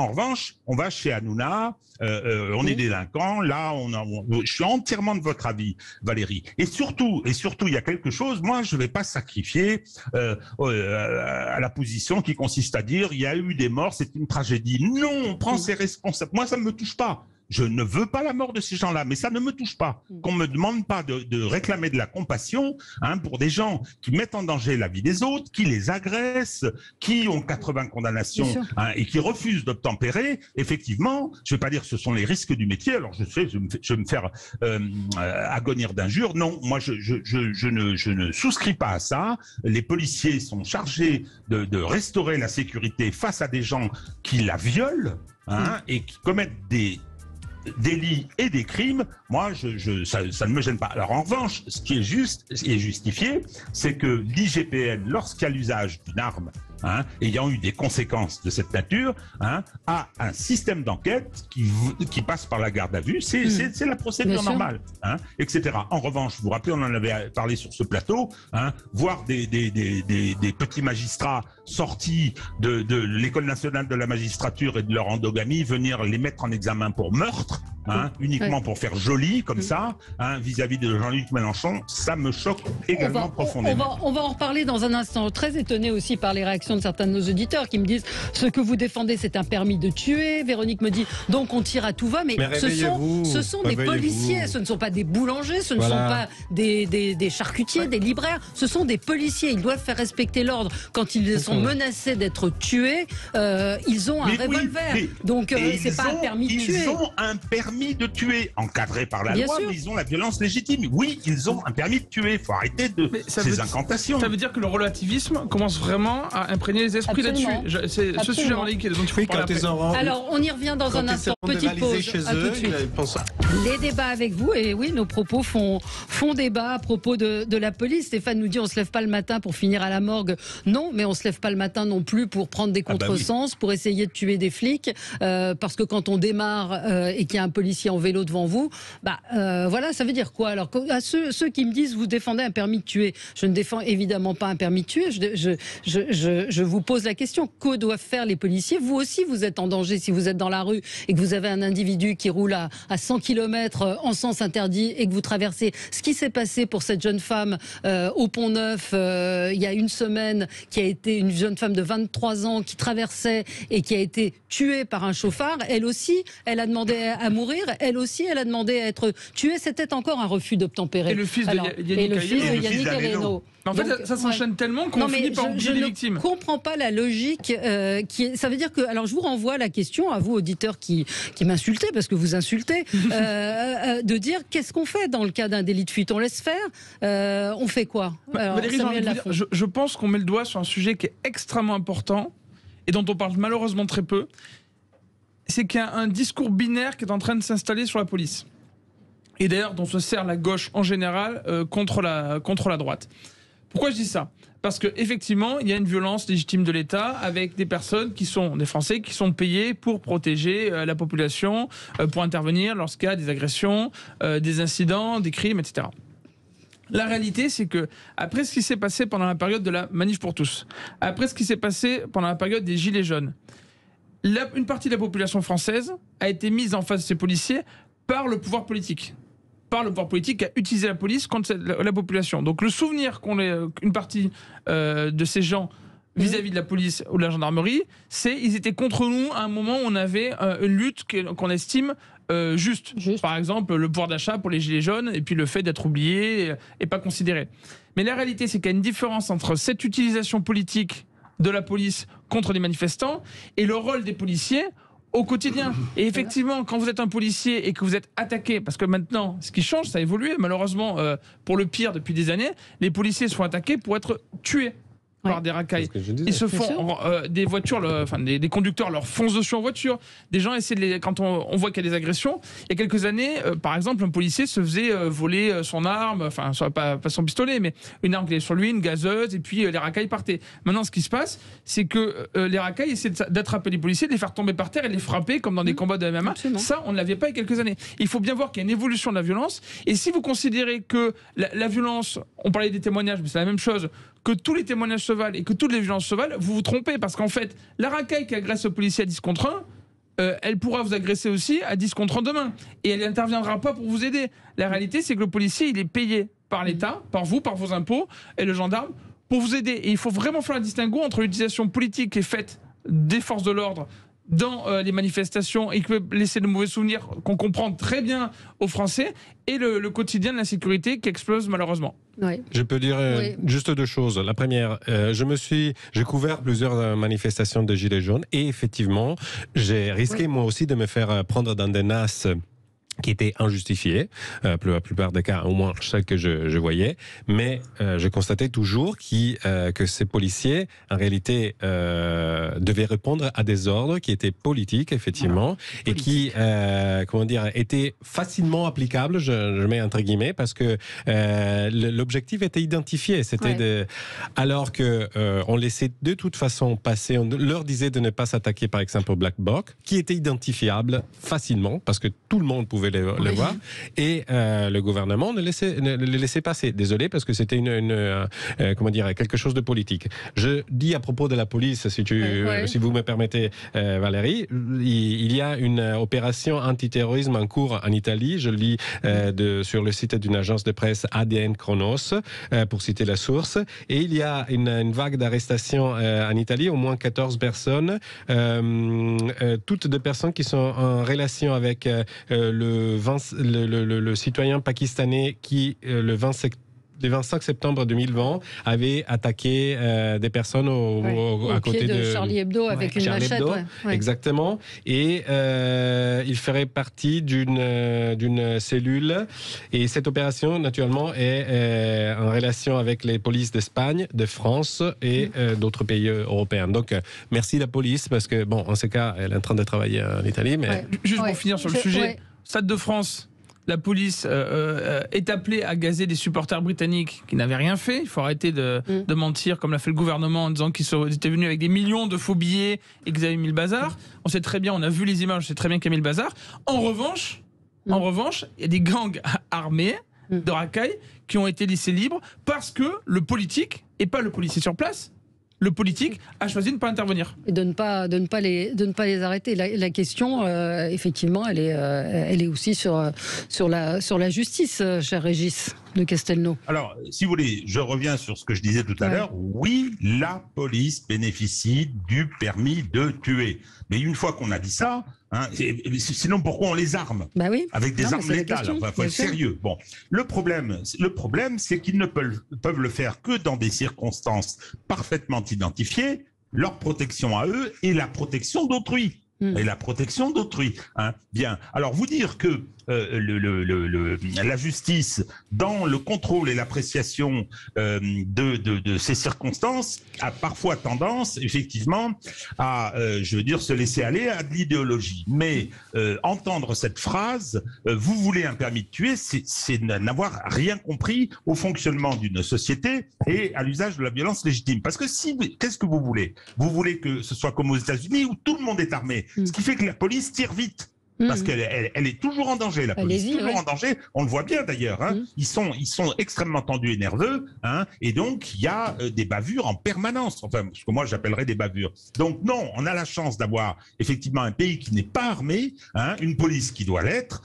revanche, on va chez Hanouna, on est délinquant. Là, je suis entièrement de votre avis, Valérie. Et surtout, il y a quelque chose. Moi, je ne vais pas sacrifier à la position qui consiste à dire il y a eu des morts, c'est une tragédie. Non, on prend ses responsabilités. Moi, ça ne me touche pas. Je ne veux pas la mort de ces gens-là, mais ça ne me touche pas. Qu'on me demande pas de réclamer de la compassion pour des gens qui mettent en danger la vie des autres, qui les agressent, qui ont 80 condamnations et qui refusent d'obtempérer. Effectivement, je ne vais pas dire que ce sont les risques du métier. Alors je vais me faire agonir d'injures. Non, moi je ne souscris pas à ça. Les policiers sont chargés de restaurer la sécurité face à des gens qui la violent et qui commettent des délits et des crimes. Moi, ça ne me gêne pas. Alors en revanche, ce qui est juste et justifié, c'est que l'IGPN, lorsqu'il y a l'usage d'une arme ayant eu des conséquences de cette nature, à un système d'enquête qui passe par la garde à vue. C'est la procédure normale, etc. En revanche, vous vous rappelez, on en avait parlé sur ce plateau, voir des petits magistrats sortis de l'école nationale de la magistrature et de leur endogamie venir les mettre en examen pour meurtre, uniquement pour faire joli comme ça, vis-à-vis de Jean-Luc Mélenchon, ça me choque également profondément. On va en reparler dans un instant. Très étonné aussi par les réactions de certains de nos auditeurs qui me disent ce que vous défendez, c'est un permis de tuer. Véronique me dit donc on tire à tout va, mais ce sont des policiers, ce ne sont pas des boulangers, ce ne sont pas des charcutiers, des libraires, ce sont des policiers. Ils doivent faire respecter l'ordre. Quand ils sont menacés d'être tués, ils ont un revolver. Donc c'est pas un permis de tuer. Ils ont un permis de tuer, encadré par la loi, mais ils ont la violence légitime. Oui, ils ont un permis de tuer. Il faut arrêter ces incantations. Ça veut dire que le relativisme commence vraiment à imprégner les esprits là-dessus. C'est ce sujet en liquide. Donc il faut Alors on y revient dans un instant. Petite pause. À tout de suite. Les débats avec vous, et oui, nos propos font débat à propos de la police. Stéphane nous dit on se lève pas le matin pour finir à la morgue. Non, mais on se lève pas le matin non plus pour prendre des contresens, pour essayer de tuer des flics, parce que quand on démarre et qu'il y a un policier en vélo devant vous, voilà, ça veut dire quoi? Alors à ceux qui me disent vous défendez un permis de tuer, je ne défends évidemment pas un permis de tuer. Je vous pose la question, que doivent faire les policiers? Vous aussi, vous êtes en danger si vous êtes dans la rue et que vous avez un individu qui roule à 100 km en sens interdit et que vous traversez. Ce qui s'est passé pour cette jeune femme au Pont-Neuf il y a une semaine, qui a été une jeune femme de 23 ans qui traversait et qui a été tuée par un chauffard. Elle aussi, elle a demandé à mourir. Elle aussi, elle a demandé à être tuée. C'était encore un refus d'obtempérer. Et le fils de Yannick Aleno. En fait, ça s'enchaîne tellement qu'on finit par oublier les victimes. Je ne comprends pas la logique ça veut dire que... Alors, je vous renvoie la question à vous, auditeurs qui m'insultez, parce que vous insultez, de dire qu'est-ce qu'on fait dans le cas d'un délit de fuite? On laisse faire? On fait quoi? Valérie, je pense qu'on met le doigt sur un sujet qui est extrêmement important et dont on parle malheureusement très peu. C'est qu'il y a un discours binaire qui est en train de s'installer sur la police. Et d'ailleurs, dont se sert la gauche en général contre la droite. Pourquoi je dis ça? Parce qu'effectivement, il y a une violence légitime de l'État avec des personnes qui sont des Français qui sont payés pour protéger la population, pour intervenir lorsqu'il y a des agressions, des incidents, des crimes, etc. La réalité, c'est que après ce qui s'est passé pendant la période de la Manif pour tous, après ce qui s'est passé pendant la période des Gilets jaunes, une partie de la population française a été mise en face de ces policiers par le pouvoir politique. Par le pouvoir politique qui a utilisé la police contre la population. Donc le souvenir qu'une partie de ces gens vis-à-vis de la police ou de la gendarmerie, c'est ils étaient contre nous à un moment où on avait une lutte qu'on estime juste. Par exemple, le pouvoir d'achat pour les gilets jaunes et puis le fait d'être oublié et pas considéré. Mais la réalité, c'est qu'il y a une différence entre cette utilisation politique de la police contre les manifestants et le rôle des policiers au quotidien. Et effectivement, quand vous êtes un policier et que vous êtes attaqué, parce que maintenant, ce qui change, ça a évolué, malheureusement, pour le pire depuis des années, les policiers sont attaqués pour être tués par des racailles. Ils se font des voitures, des conducteurs leur foncent dessus en voiture. Des gens essaient de quand on voit qu'il y a des agressions. Il y a quelques années, par exemple, un policier se faisait voler son arme, enfin pas son pistolet, mais une arme qui est sur lui, une gazeuse, et puis les racailles partaient. Maintenant, ce qui se passe, c'est que les racailles essaient d'attraper les policiers, de les faire tomber par terre et de les frapper comme dans des combats de MMA. Absolument. Ça, on ne l'avait pas il y a quelques années. Il faut bien voir qu'il y a une évolution de la violence. Et si vous considérez que la violence, on parlait des témoignages, mais c'est la même chose, que tous les témoignages se valent et que toutes les violences se valent, vous vous trompez, parce qu'en fait, la racaille qui agresse le policier à 10 contre 1, elle pourra vous agresser aussi à 10 contre 1 demain. Et elle n'interviendra pas pour vous aider. La réalité, c'est que le policier, il est payé par l'État, par vous, par vos impôts, et le gendarme, pour vous aider. Et il faut vraiment faire un distinguo entre l'utilisation politique qui est faite des forces de l'ordre dans les manifestations et qui peut laisser de mauvais souvenirs qu'on comprend très bien aux Français, et le quotidien de l'insécurité qui explose malheureusement. Oui. Je peux dire juste deux choses. La première, j'ai couvert plusieurs manifestations de Gilets jaunes et effectivement, j'ai risqué moi aussi de me faire prendre dans des nasses qui était injustifié, pour la plupart des cas, au moins celle que je voyais, mais je constatais toujours que ces policiers, en réalité, devaient répondre à des ordres qui étaient politiques, effectivement, et qui, étaient facilement applicables, je mets entre guillemets, parce que l'objectif était identifié. C'était alors que on laissait de toute façon passer, on leur disait de ne pas s'attaquer, par exemple, au Black Bloc, qui était identifiable facilement, parce que tout le monde pouvait le voir, et le gouvernement ne le laissait passer. Désolé, parce que c'était quelque chose de politique. Je dis à propos de la police, si vous me permettez, Valérie, il y a une opération antiterrorisme en cours en Italie. Je lis sur le site d'une agence de presse ADN Chronos, pour citer la source, et il y a une vague d'arrestations en Italie, au moins 14 personnes, toutes des personnes qui sont en relation avec le citoyen pakistanais qui, le 25 septembre 2020, avait attaqué des personnes à côté de Charlie Hebdo avec une machette. Exactement. Et il ferait partie d'une cellule. Et cette opération, naturellement, est en relation avec les polices d'Espagne, de France et d'autres pays européens. Donc, merci la police, parce que, bon, en ce cas, elle est en train de travailler en Italie. Mais... Juste pour finir sur le sujet, Stade de France, la police est appelée à gazer des supporters britanniques qui n'avaient rien fait. Il faut arrêter de mentir, comme l'a fait le gouvernement, en disant qu'ils étaient venus avec des millions de faux billets et qu'ils avaient mis le bazar. On sait très bien, on a vu les images, on sait très bien qu'il y a mis le bazar. En revanche, il y a des gangs armés de racailles qui ont été laissés libres parce que le politique, et pas le policier sur place, le politique a choisi de ne pas intervenir. Et de ne pas les arrêter. La question, effectivement, elle est aussi sur la justice, cher Régis de Castelnau. Alors, si vous voulez, je reviens sur ce que je disais tout à l'heure. Oui, la police bénéficie du permis de tuer. Mais une fois qu'on a dit ça, sinon pourquoi on les arme avec des armes létales? Il faut être sérieux. Bon, le problème, c'est qu'ils ne peuvent le faire que dans des circonstances parfaitement identifiées, leur protection à eux et la protection d'autrui. Et la protection d'autrui. Bien. Alors, vous dire que la justice, dans le contrôle et l'appréciation de ces circonstances, a parfois tendance, effectivement, à, se laisser aller à de l'idéologie. Mais entendre cette phrase, vous voulez un permis de tuer, c'est n'avoir rien compris au fonctionnement d'une société et à l'usage de la violence légitime. Parce que qu'est-ce que vous voulez? Vous voulez que ce soit comme aux États-Unis où tout le monde est armé, ce qui fait que la police tire vite. Parce qu'elle est toujours en danger, la police, toujours en danger. On le voit bien d'ailleurs. Ils sont extrêmement tendus et nerveux, et donc il y a des bavures en permanence. Enfin, ce que moi j'appellerais des bavures. Donc non, on a la chance d'avoir effectivement un pays qui n'est pas armé, une police qui doit l'être,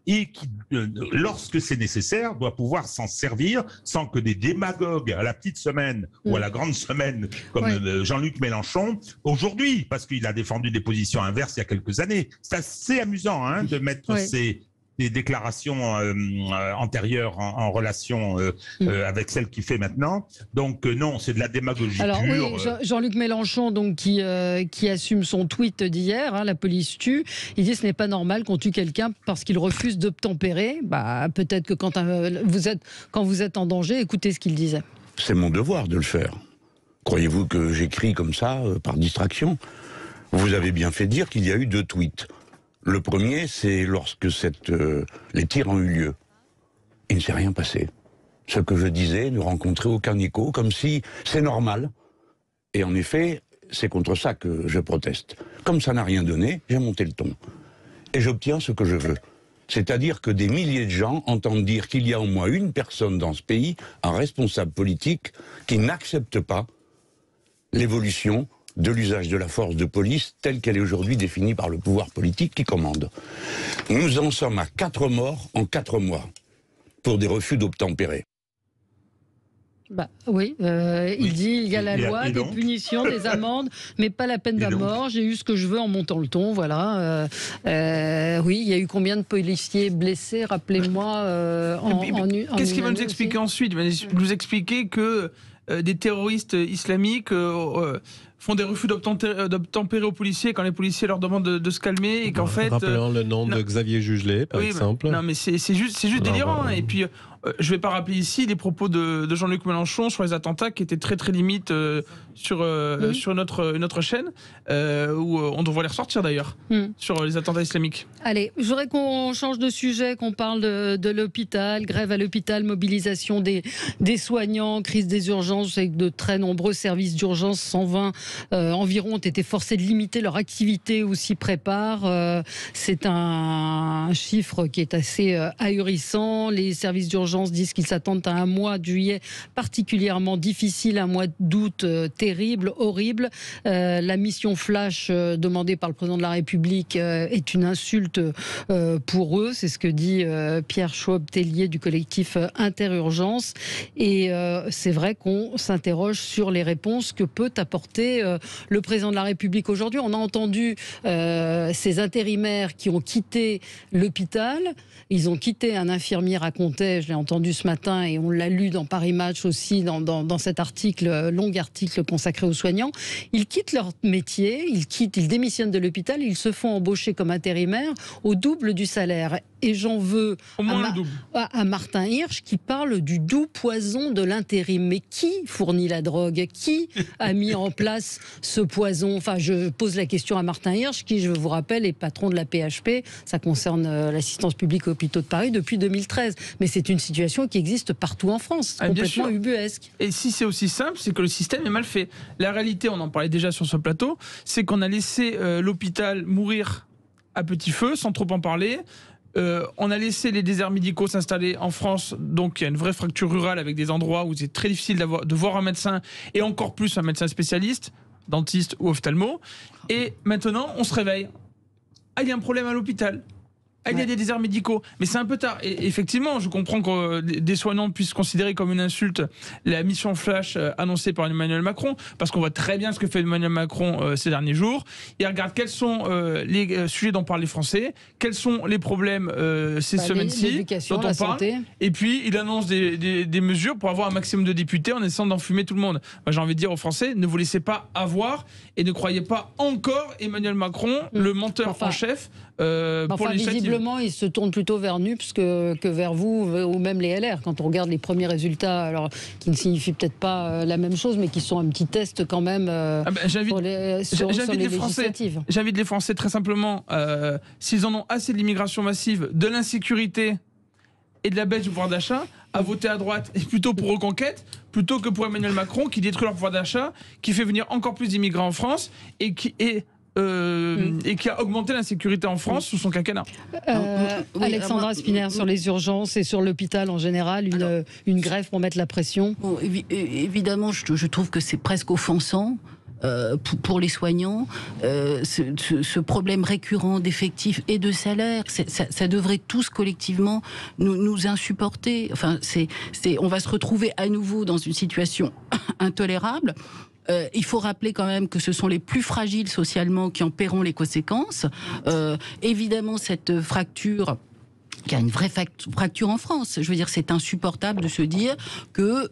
et qui, lorsque c'est nécessaire, doit pouvoir s'en servir sans que des démagogues à la petite semaine ou à la grande semaine, comme Jean-Luc Mélenchon, aujourd'hui, parce qu'il a défendu des positions inverses il y a quelques années. C'est assez amusant de mettre ces déclarations antérieures en relation avec celles qu'il fait maintenant. Donc non, c'est de la démagogie pure. Oui, Jean-Luc Mélenchon, donc, qui assume son tweet d'hier, la police tue, il dit ce n'est pas normal qu'on tue quelqu'un parce qu'il refuse d'obtempérer. Peut-être que quand vous êtes en danger, écoutez ce qu'il disait. C'est mon devoir de le faire. Croyez-vous que j'écris comme ça, par distraction? Vous avez bien fait dire qu'il y a eu 2 tweets. Le premier, c'est lorsque les tirs ont eu lieu. Il ne s'est rien passé. Ce que je disais ne rencontrait aucun écho, comme si c'est normal. Et en effet, c'est contre ça que je proteste. Comme ça n'a rien donné, j'ai monté le ton. Et j'obtiens ce que je veux. C'est-à-dire que des milliers de gens entendent dire qu'il y a au moins une personne dans ce pays, un responsable politique, qui n'accepte pas l'évolution de l'usage de la force de police telle qu'elle est aujourd'hui définie par le pouvoir politique qui commande. Nous en sommes à 4 morts en 4 mois pour des refus d'obtempérer. Il dit il y a la loi, des punitions, des amendes, mais pas la peine de mort. J'ai eu ce que je veux en montant le ton, voilà. Il y a eu combien de policiers blessés, rappelez-moi. Qu'est-ce qu'il va nous expliquer ensuite? Il va nous expliquer que des terroristes islamiques font des refus d'obtempérer aux policiers quand les policiers leur demandent de se calmer et qu'en fait... Rappelons le nom de Xavier Jugelet, par exemple. Non, mais c'est juste délirant. Et puis, je ne vais pas rappeler ici les propos de Jean-Luc Mélenchon sur les attentats qui étaient très très limites sur notre chaîne, où on devrait les ressortir d'ailleurs, sur les attentats islamiques. Allez, je voudrais qu'on change de sujet, qu'on parle de l'hôpital, grève à l'hôpital, mobilisation des soignants, crise des urgences. Je sais que de très nombreux services d'urgence, 120 environ, ont été forcés de limiter leur activité ou s'y préparent. C'est un chiffre qui est assez ahurissant. Les services d'urgence disent qu'ils s'attendent à un mois de juillet particulièrement difficile, un mois d'août terrible, horrible. La mission flash demandée par le président de la République est une insulte pour eux. C'est ce que dit Pierre Schwab-Tellier du collectif Interurgence. Et c'est vrai qu'on s'interroge sur les réponses que peut apporter le président de la République aujourd'hui. On a entendu ces intérimaires qui ont quitté l'hôpital. Ils ont quitté un infirmier racontait, je l'ai entendu ce matin et on l'a lu dans Paris Match aussi, dans cet article, long article consacré aux soignants. Ils quittent leur métier, ils démissionnent de l'hôpital, ils se font embaucher comme intérimaires au double du salaire. Et j'en veux à Martin Hirsch qui parle du doux poison de l'intérim. Mais qui fournit la drogue? Qui a mis en place ce poison? Enfin, je pose la question à Martin Hirsch, qui, je vous rappelle, est patron de la PHP. Ça concerne l'assistance publique aux hôpitaux de Paris depuis 2013. Mais c'est une situation qui existe partout en France, complètement ubuesque. Et si c'est aussi simple, c'est que le système est mal fait. La réalité, on en parlait déjà sur ce plateau, c'est qu'on a laissé l'hôpital mourir à petit feu, sans trop en parler. On a laissé les déserts médicaux s'installer en France, donc il y a une vraie fracture rurale avec des endroits où c'est très difficile de voir un médecin et encore plus un médecin spécialiste, dentiste ou ophtalmo. Et maintenant, on se réveille. Ah, il y a un problème à l'hôpital. Il y a des déserts médicaux, mais c'est un peu tard. Et effectivement, je comprends que des soignants puissent considérer comme une insulte la mission flash annoncée par Emmanuel Macron, parce qu'on voit très bien ce que fait Emmanuel Macron ces derniers jours. Il regarde quels sont les sujets dont parlent les Français, quels sont les problèmes ces semaines-ci dont on parle, santé. Et puis il annonce des mesures pour avoir un maximum de députés en essayant d'enfumer tout le monde. Moi, j'ai envie de dire aux Français, ne vous laissez pas avoir et ne croyez pas encore Emmanuel Macron, le menteur en chef. Pour visiblement, il se tourne plutôt vers NUPS que vers vous ou même les LR. Quand on regarde les premiers résultats, alors qui ne signifient peut-être pas la même chose, mais qui sont un petit test quand même sur les législatives. J'invite les Français très simplement, s'ils en ont assez de l'immigration massive, de l'insécurité et de la baisse du pouvoir d'achat, à voter à droite et plutôt pour Reconquête, plutôt que pour Emmanuel Macron qui détruit leur pouvoir d'achat, qui fait venir encore plus d'immigrants en France et qui a augmenté l'insécurité en France sous son quinquennat. Alexandra Spinner, sur les urgences et sur l'hôpital en général, une grève pour mettre la pression. Bon, évidemment, je trouve que c'est presque offensant. Pour les soignants, ce problème récurrent d'effectifs et de salaire, ça devrait tous collectivement nous insupporter. Enfin, on va se retrouver à nouveau dans une situation intolérable. Il faut rappeler quand même que ce sont les plus fragiles socialement qui en paieront les conséquences. Évidemment, cette fracture... qu'il y a une vraie fracture en France. Je veux dire, c'est insupportable de se dire que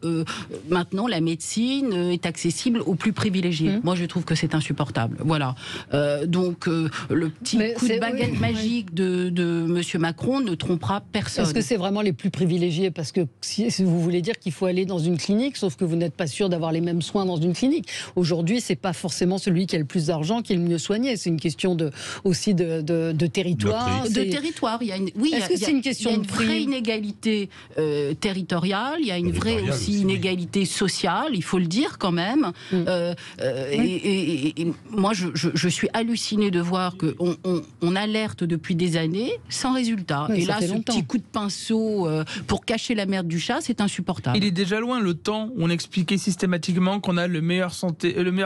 maintenant la médecine est accessible aux plus privilégiés. Moi, je trouve que c'est insupportable. Voilà. Donc, le petit coup de baguette magique de Monsieur Macron ne trompera personne. Est-ce que c'est vraiment les plus privilégiés? Parce que si vous voulez dire qu'il faut aller dans une clinique, sauf que vous n'êtes pas sûr d'avoir les mêmes soins dans une clinique. Aujourd'hui, c'est pas forcément celui qui a le plus d'argent qui est le mieux soigné. C'est une question aussi de territoire. De territoire. Il y a une... Oui, c'est une question de vraie inégalité territoriale, il y a une vraie aussi inégalité sociale, il faut le dire quand même. Et moi, je suis hallucinée de voir qu'on alerte depuis des années sans résultat. Et là, ce petit coup de pinceau pour cacher la merde du chat, c'est insupportable. Il est déjà loin le temps où on expliquait systématiquement qu'on a le meilleur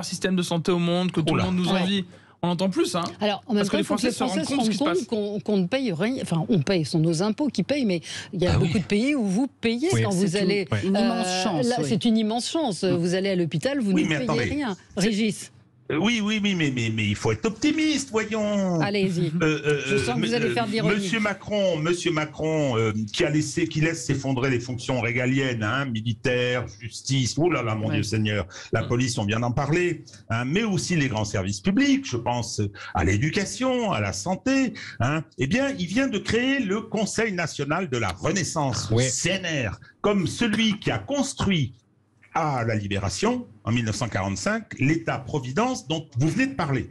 système de santé au monde, que tout le monde nous envie. On n'entend plus, hein. Alors, en même temps, les Français se rendent compte qu'on ne paye rien. Enfin, on paye, ce sont nos impôts qui payent, mais il y a beaucoup de pays où vous payez quand vous allez. Une immense chance. Là, c'est une immense chance. Vous allez à l'hôpital, vous ne payez rien. Régis. Oui, mais il faut être optimiste, voyons. Allez-y. Je sens que vous allez faire de l'ironie. Monsieur Macron, qui laisse s'effondrer les fonctions régaliennes, militaire, justice, oh là là, mon Dieu Seigneur, la police, on vient d'en parler, mais aussi les grands services publics, je pense à l'éducation, à la santé, eh bien, il vient de créer le Conseil national de la Renaissance, CNR, comme celui qui a construit à la Libération, en 1945, l'État-providence dont vous venez de parler,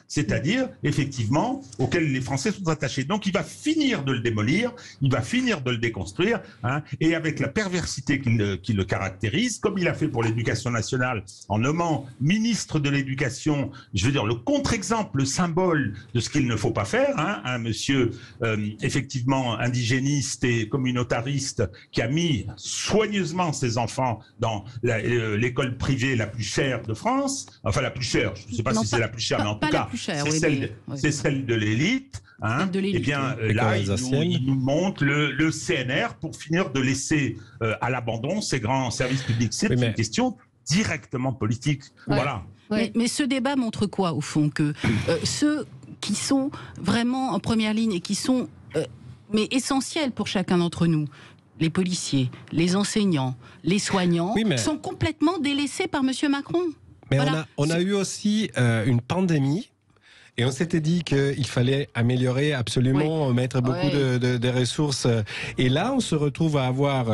c'est-à-dire, effectivement, auquel les Français sont attachés. Donc, il va finir de le démolir, il va finir de le déconstruire, et avec la perversité qui le caractérise, comme il a fait pour l'éducation nationale, en nommant ministre de l'Éducation, je veux dire, le contre-exemple, le symbole de ce qu'il ne faut pas faire, un monsieur, effectivement, indigéniste et communautariste, qui a mis soigneusement ses enfants dans l'école privée la plus chère de France, enfin la plus chère, je ne sais pas si c'est la plus chère, mais en tout cas, c'est celle de l'élite. Eh bien, là, il nous montre le CNR pour finir de laisser à l'abandon ces grands services publics. C'est une question directement politique. Voilà. Mais ce débat montre quoi, au fond? Que ceux qui sont vraiment en première ligne et qui sont mais essentiels pour chacun d'entre nous, les policiers, les enseignants, les soignants, sont complètement délaissés par M. Macron. Mais on a eu aussi une pandémie. Et on s'était dit qu'il fallait améliorer absolument, mettre beaucoup de ressources. Et là, on se retrouve à avoir,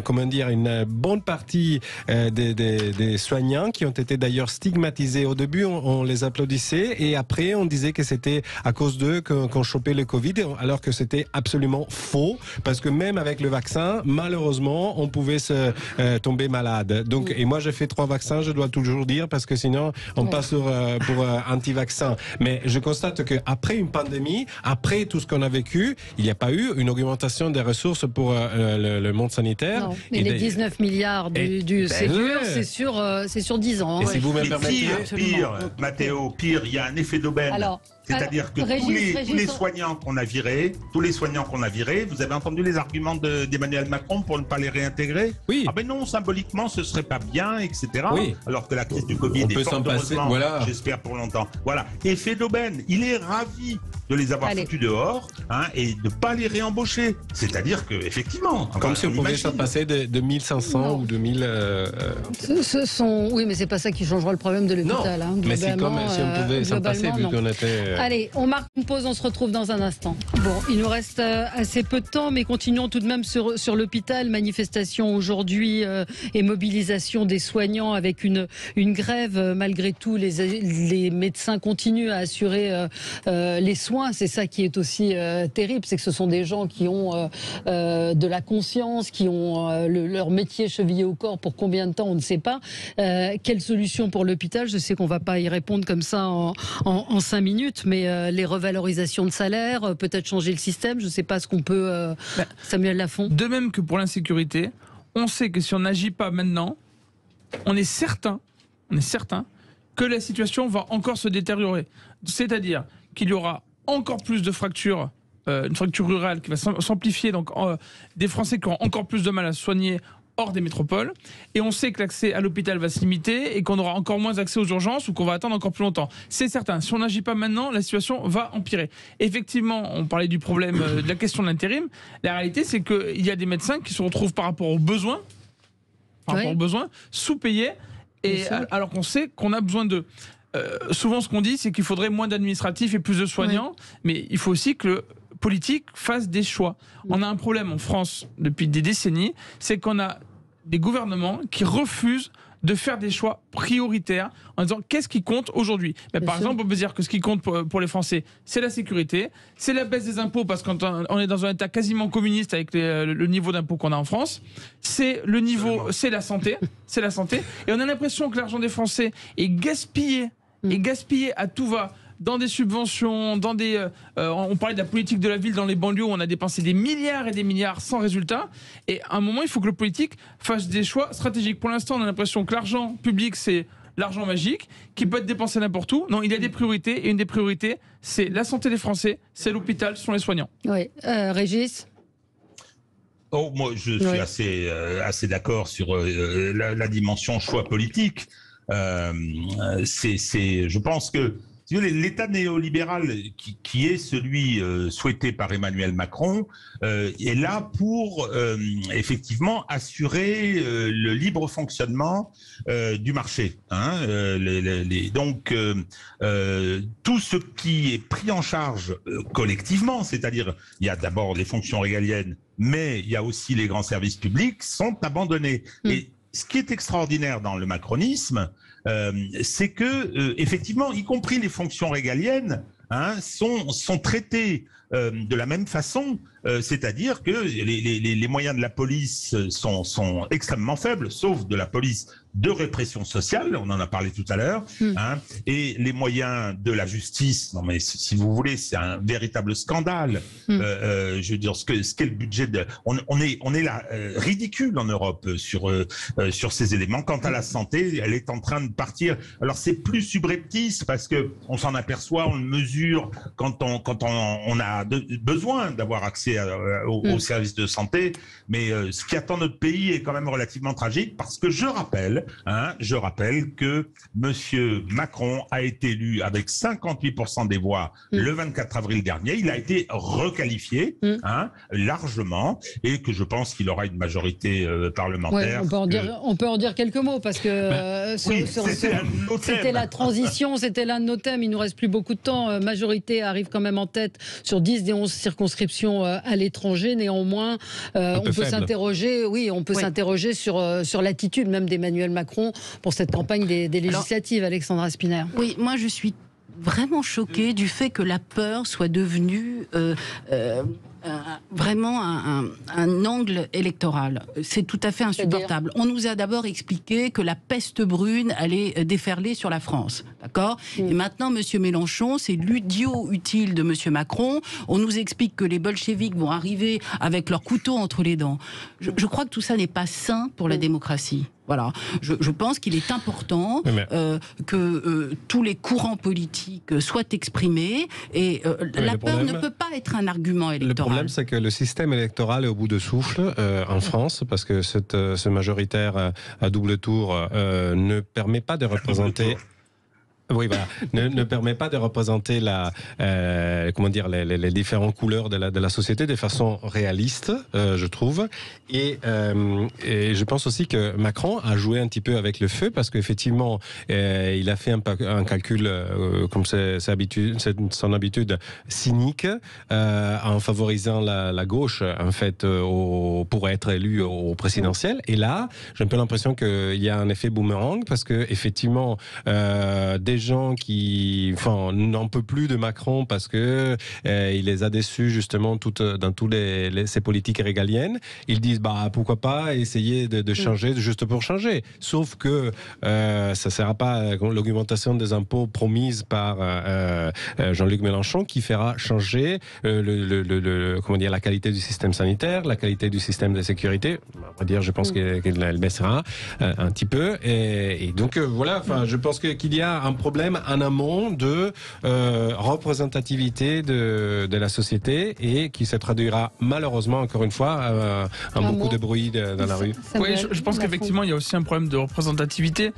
comment dire, une bonne partie des soignants qui ont été d'ailleurs stigmatisés. Au début, on les applaudissait et après, on disait que c'était à cause d'eux qu'on chopait le Covid, alors que c'était absolument faux. Parce que même avec le vaccin, malheureusement, on pouvait se tomber malade. Donc, et moi, j'ai fait 3 vaccins, je dois toujours dire, parce que sinon, on passe pour anti-vaccin. Mais je constate qu'après une pandémie, après tout ce qu'on a vécu, il n'y a pas eu une augmentation des ressources pour le monde sanitaire. Non, et les 19 milliards du Ségur, c'est sur 10 ans. Et si vous me permettez... Pire, Mathéo, il y a un effet d'aubaine. C'est-à-dire que tous les soignants qu'on a virés, vous avez entendu les arguments d'Emmanuel Macron pour ne pas les réintégrer? Oui. Ah ben non, symboliquement, ce serait pas bien, etc. Oui. Alors que la crise du Covid est fort heureusement, j'espère pour longtemps. Voilà. Effet d'aubaine. Il est ravi de les avoir foutus dehors et de ne pas les réembaucher. C'est-à-dire que effectivement, comme si on pouvait s'en passer de 1500 ou de 1000... Oui, mais c'est pas ça qui changera le problème de l'hôpital. Mais c'est comme si on pouvait s'en passer vu qu'on était... Allez, on marque une pause, on se retrouve dans un instant. Bon, il nous reste assez peu de temps, mais continuons tout de même sur l'hôpital. Manifestation aujourd'hui et mobilisation des soignants avec une grève. Malgré tout, les médecins continuent à assurer les soins. C'est ça qui est aussi terrible, c'est que ce sont des gens qui ont de la conscience, qui ont leur métier chevillé au corps pour combien de temps, on ne sait pas. Quelle solution pour l'hôpital? Je sais qu'on ne va pas y répondre comme ça en 5 minutes, mais les revalorisations de salaire, peut-être changer le système, je ne sais pas ce qu'on peut... Samuel Lafont. De même que pour l'insécurité, on sait que si on n'agit pas maintenant, on est certain que la situation va encore se détériorer. C'est-à-dire qu'il y aura encore plus de fractures, une fracture rurale qui va s'amplifier, donc des Français qui auront encore plus de mal à se soigner hors des métropoles, et on sait que l'accès à l'hôpital va se limiter et qu'on aura encore moins accès aux urgences ou qu'on va attendre encore plus longtemps. C'est certain, si on n'agit pas maintenant, la situation va empirer. Effectivement, on parlait du problème de la question de l'intérim. La réalité, c'est qu'il y a des médecins qui se retrouvent par rapport aux besoins, sous-payés, et alors qu'on sait qu'on a besoin d'eux. Souvent, ce qu'on dit, c'est qu'il faudrait moins d'administratifs et plus de soignants, mais il faut aussi que le politique fasse des choix. On a un problème en France depuis des décennies, c'est qu'on a des gouvernements qui refusent de faire des choix prioritaires en disant qu'est-ce qui compte aujourd'hui. Par exemple, on peut dire que ce qui compte pour les Français, c'est la sécurité, c'est la baisse des impôts parce qu'on est dans un état quasiment communiste avec le niveau d'impôt qu'on a en France, c'est le niveau, c'est la santé, et on a l'impression que l'argent des Français est gaspillé à tout va. Dans des subventions, on parlait de la politique de la ville dans les banlieues où on a dépensé des milliards et des milliards sans résultat. Et à un moment, il faut que le politique fasse des choix stratégiques. Pour l'instant, on a l'impression que l'argent public, c'est l'argent magique qui peut être dépensé n'importe où. Non, il y a des priorités et une des priorités, c'est la santé des Français, c'est l'hôpital, ce sont les soignants. Oui, Régis. Moi, je suis assez d'accord sur la dimension choix politique. Je pense que l'État néolibéral qui est celui souhaité par Emmanuel Macron est là pour effectivement assurer le libre fonctionnement du marché. Donc tout ce qui est pris en charge collectivement, c'est-à-dire il y a d'abord les fonctions régaliennes, mais il y a aussi les grands services publics, sont abandonnés. Et ce qui est extraordinaire dans le macronisme, c'est que effectivement, y compris les fonctions régaliennes, sont traitées de la même façon, c'est-à-dire que les moyens de la police sont extrêmement faibles, sauf de la police de répression sociale, on en a parlé tout à l'heure, et les moyens de la justice, non mais si vous voulez, c'est un véritable scandale. Je veux dire, ce qu'est le budget on est là ridicule en Europe sur ces éléments. Quant à la santé, elle est en train de partir. Alors c'est plus subreptice parce que on s'en aperçoit, on le mesure quand on a besoin d'avoir accès aux services de santé, mais ce qui attend notre pays est quand même relativement tragique parce que je rappelle que Monsieur Macron a été élu avec 58% des voix le 24 avril dernier. Il a été requalifié largement et que je pense qu'il aura une majorité parlementaire. Ouais, on peut en dire quelques mots parce que c'était la transition, c'était l'un de nos thèmes. Il nous reste plus beaucoup de temps. Majorité arrive quand même en tête sur 10 des 11 circonscriptions à l'étranger. Néanmoins, on peut s'interroger. Oui, on peut s'interroger sur l'attitude même d'Emmanuel Macron pour cette campagne des législatives. Alexandra Spinner. Oui, moi je suis vraiment choquée du fait que la peur soit devenue vraiment un angle électoral. C'est tout à fait insupportable. On nous a d'abord expliqué que la peste brune allait déferler sur la France. D'accord ? Et maintenant, M. Mélenchon, c'est l'idiot utile de M. Macron. On nous explique que les bolcheviks vont arriver avec leur couteau entre les dents. Je crois que tout ça n'est pas sain pour la démocratie. Voilà. Je pense qu'il est important que tous les courants politiques soient exprimés et la peur ne peut pas être un argument électoral. Le problème, c'est que le système électoral est au bout de souffle en France parce que ce majoritaire à double tour ne permet pas de représenter... Oui, voilà. Ne permet pas de représenter les différentes couleurs de la société de façon réaliste, je trouve. Et je pense aussi que Macron a joué un petit peu avec le feu parce qu'effectivement, il a fait un calcul, comme c'est son habitude, cynique, en favorisant la gauche, en fait, pour être élu au présidentiel. Et là, j'ai un peu l'impression qu'il y a un effet boomerang parce que effectivement, des gens qui n'en peuvent plus de Macron parce que il les a déçus justement dans tous ces politiques régaliennes. Ils disent pourquoi pas essayer de changer juste pour changer. Sauf que ça ne sera pas l'augmentation des impôts promise par Jean-Luc Mélenchon qui fera changer la qualité du système sanitaire, la qualité du système de sécurité. On va dire, je pense qu'elle baissera un petit peu. Et donc voilà. Je pense qu'il y a un problème en amont de représentativité de la société et qui se traduira malheureusement encore une fois en beaucoup de bruit dans la rue. Oui, je pense qu'effectivement il y a aussi un problème de représentativité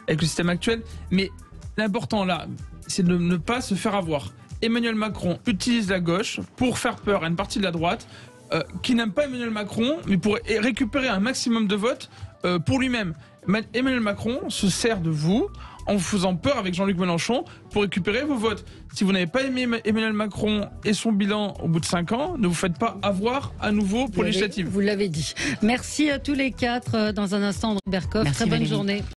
avec le système actuel, mais l'important là, c'est de ne pas se faire avoir. Emmanuel Macron utilise la gauche pour faire peur à une partie de la droite qui n'aime pas Emmanuel Macron, mais pour récupérer un maximum de votes pour lui-même. Emmanuel Macron se sert de vous en vous faisant peur avec Jean-Luc Mélenchon pour récupérer vos votes. Si vous n'avez pas aimé Emmanuel Macron et son bilan au bout de 5 ans, ne vous faites pas avoir à nouveau pour législative. Vous l'avez dit. Merci à tous les quatre. Dans un instant, André Berkoff. Très bonne journée.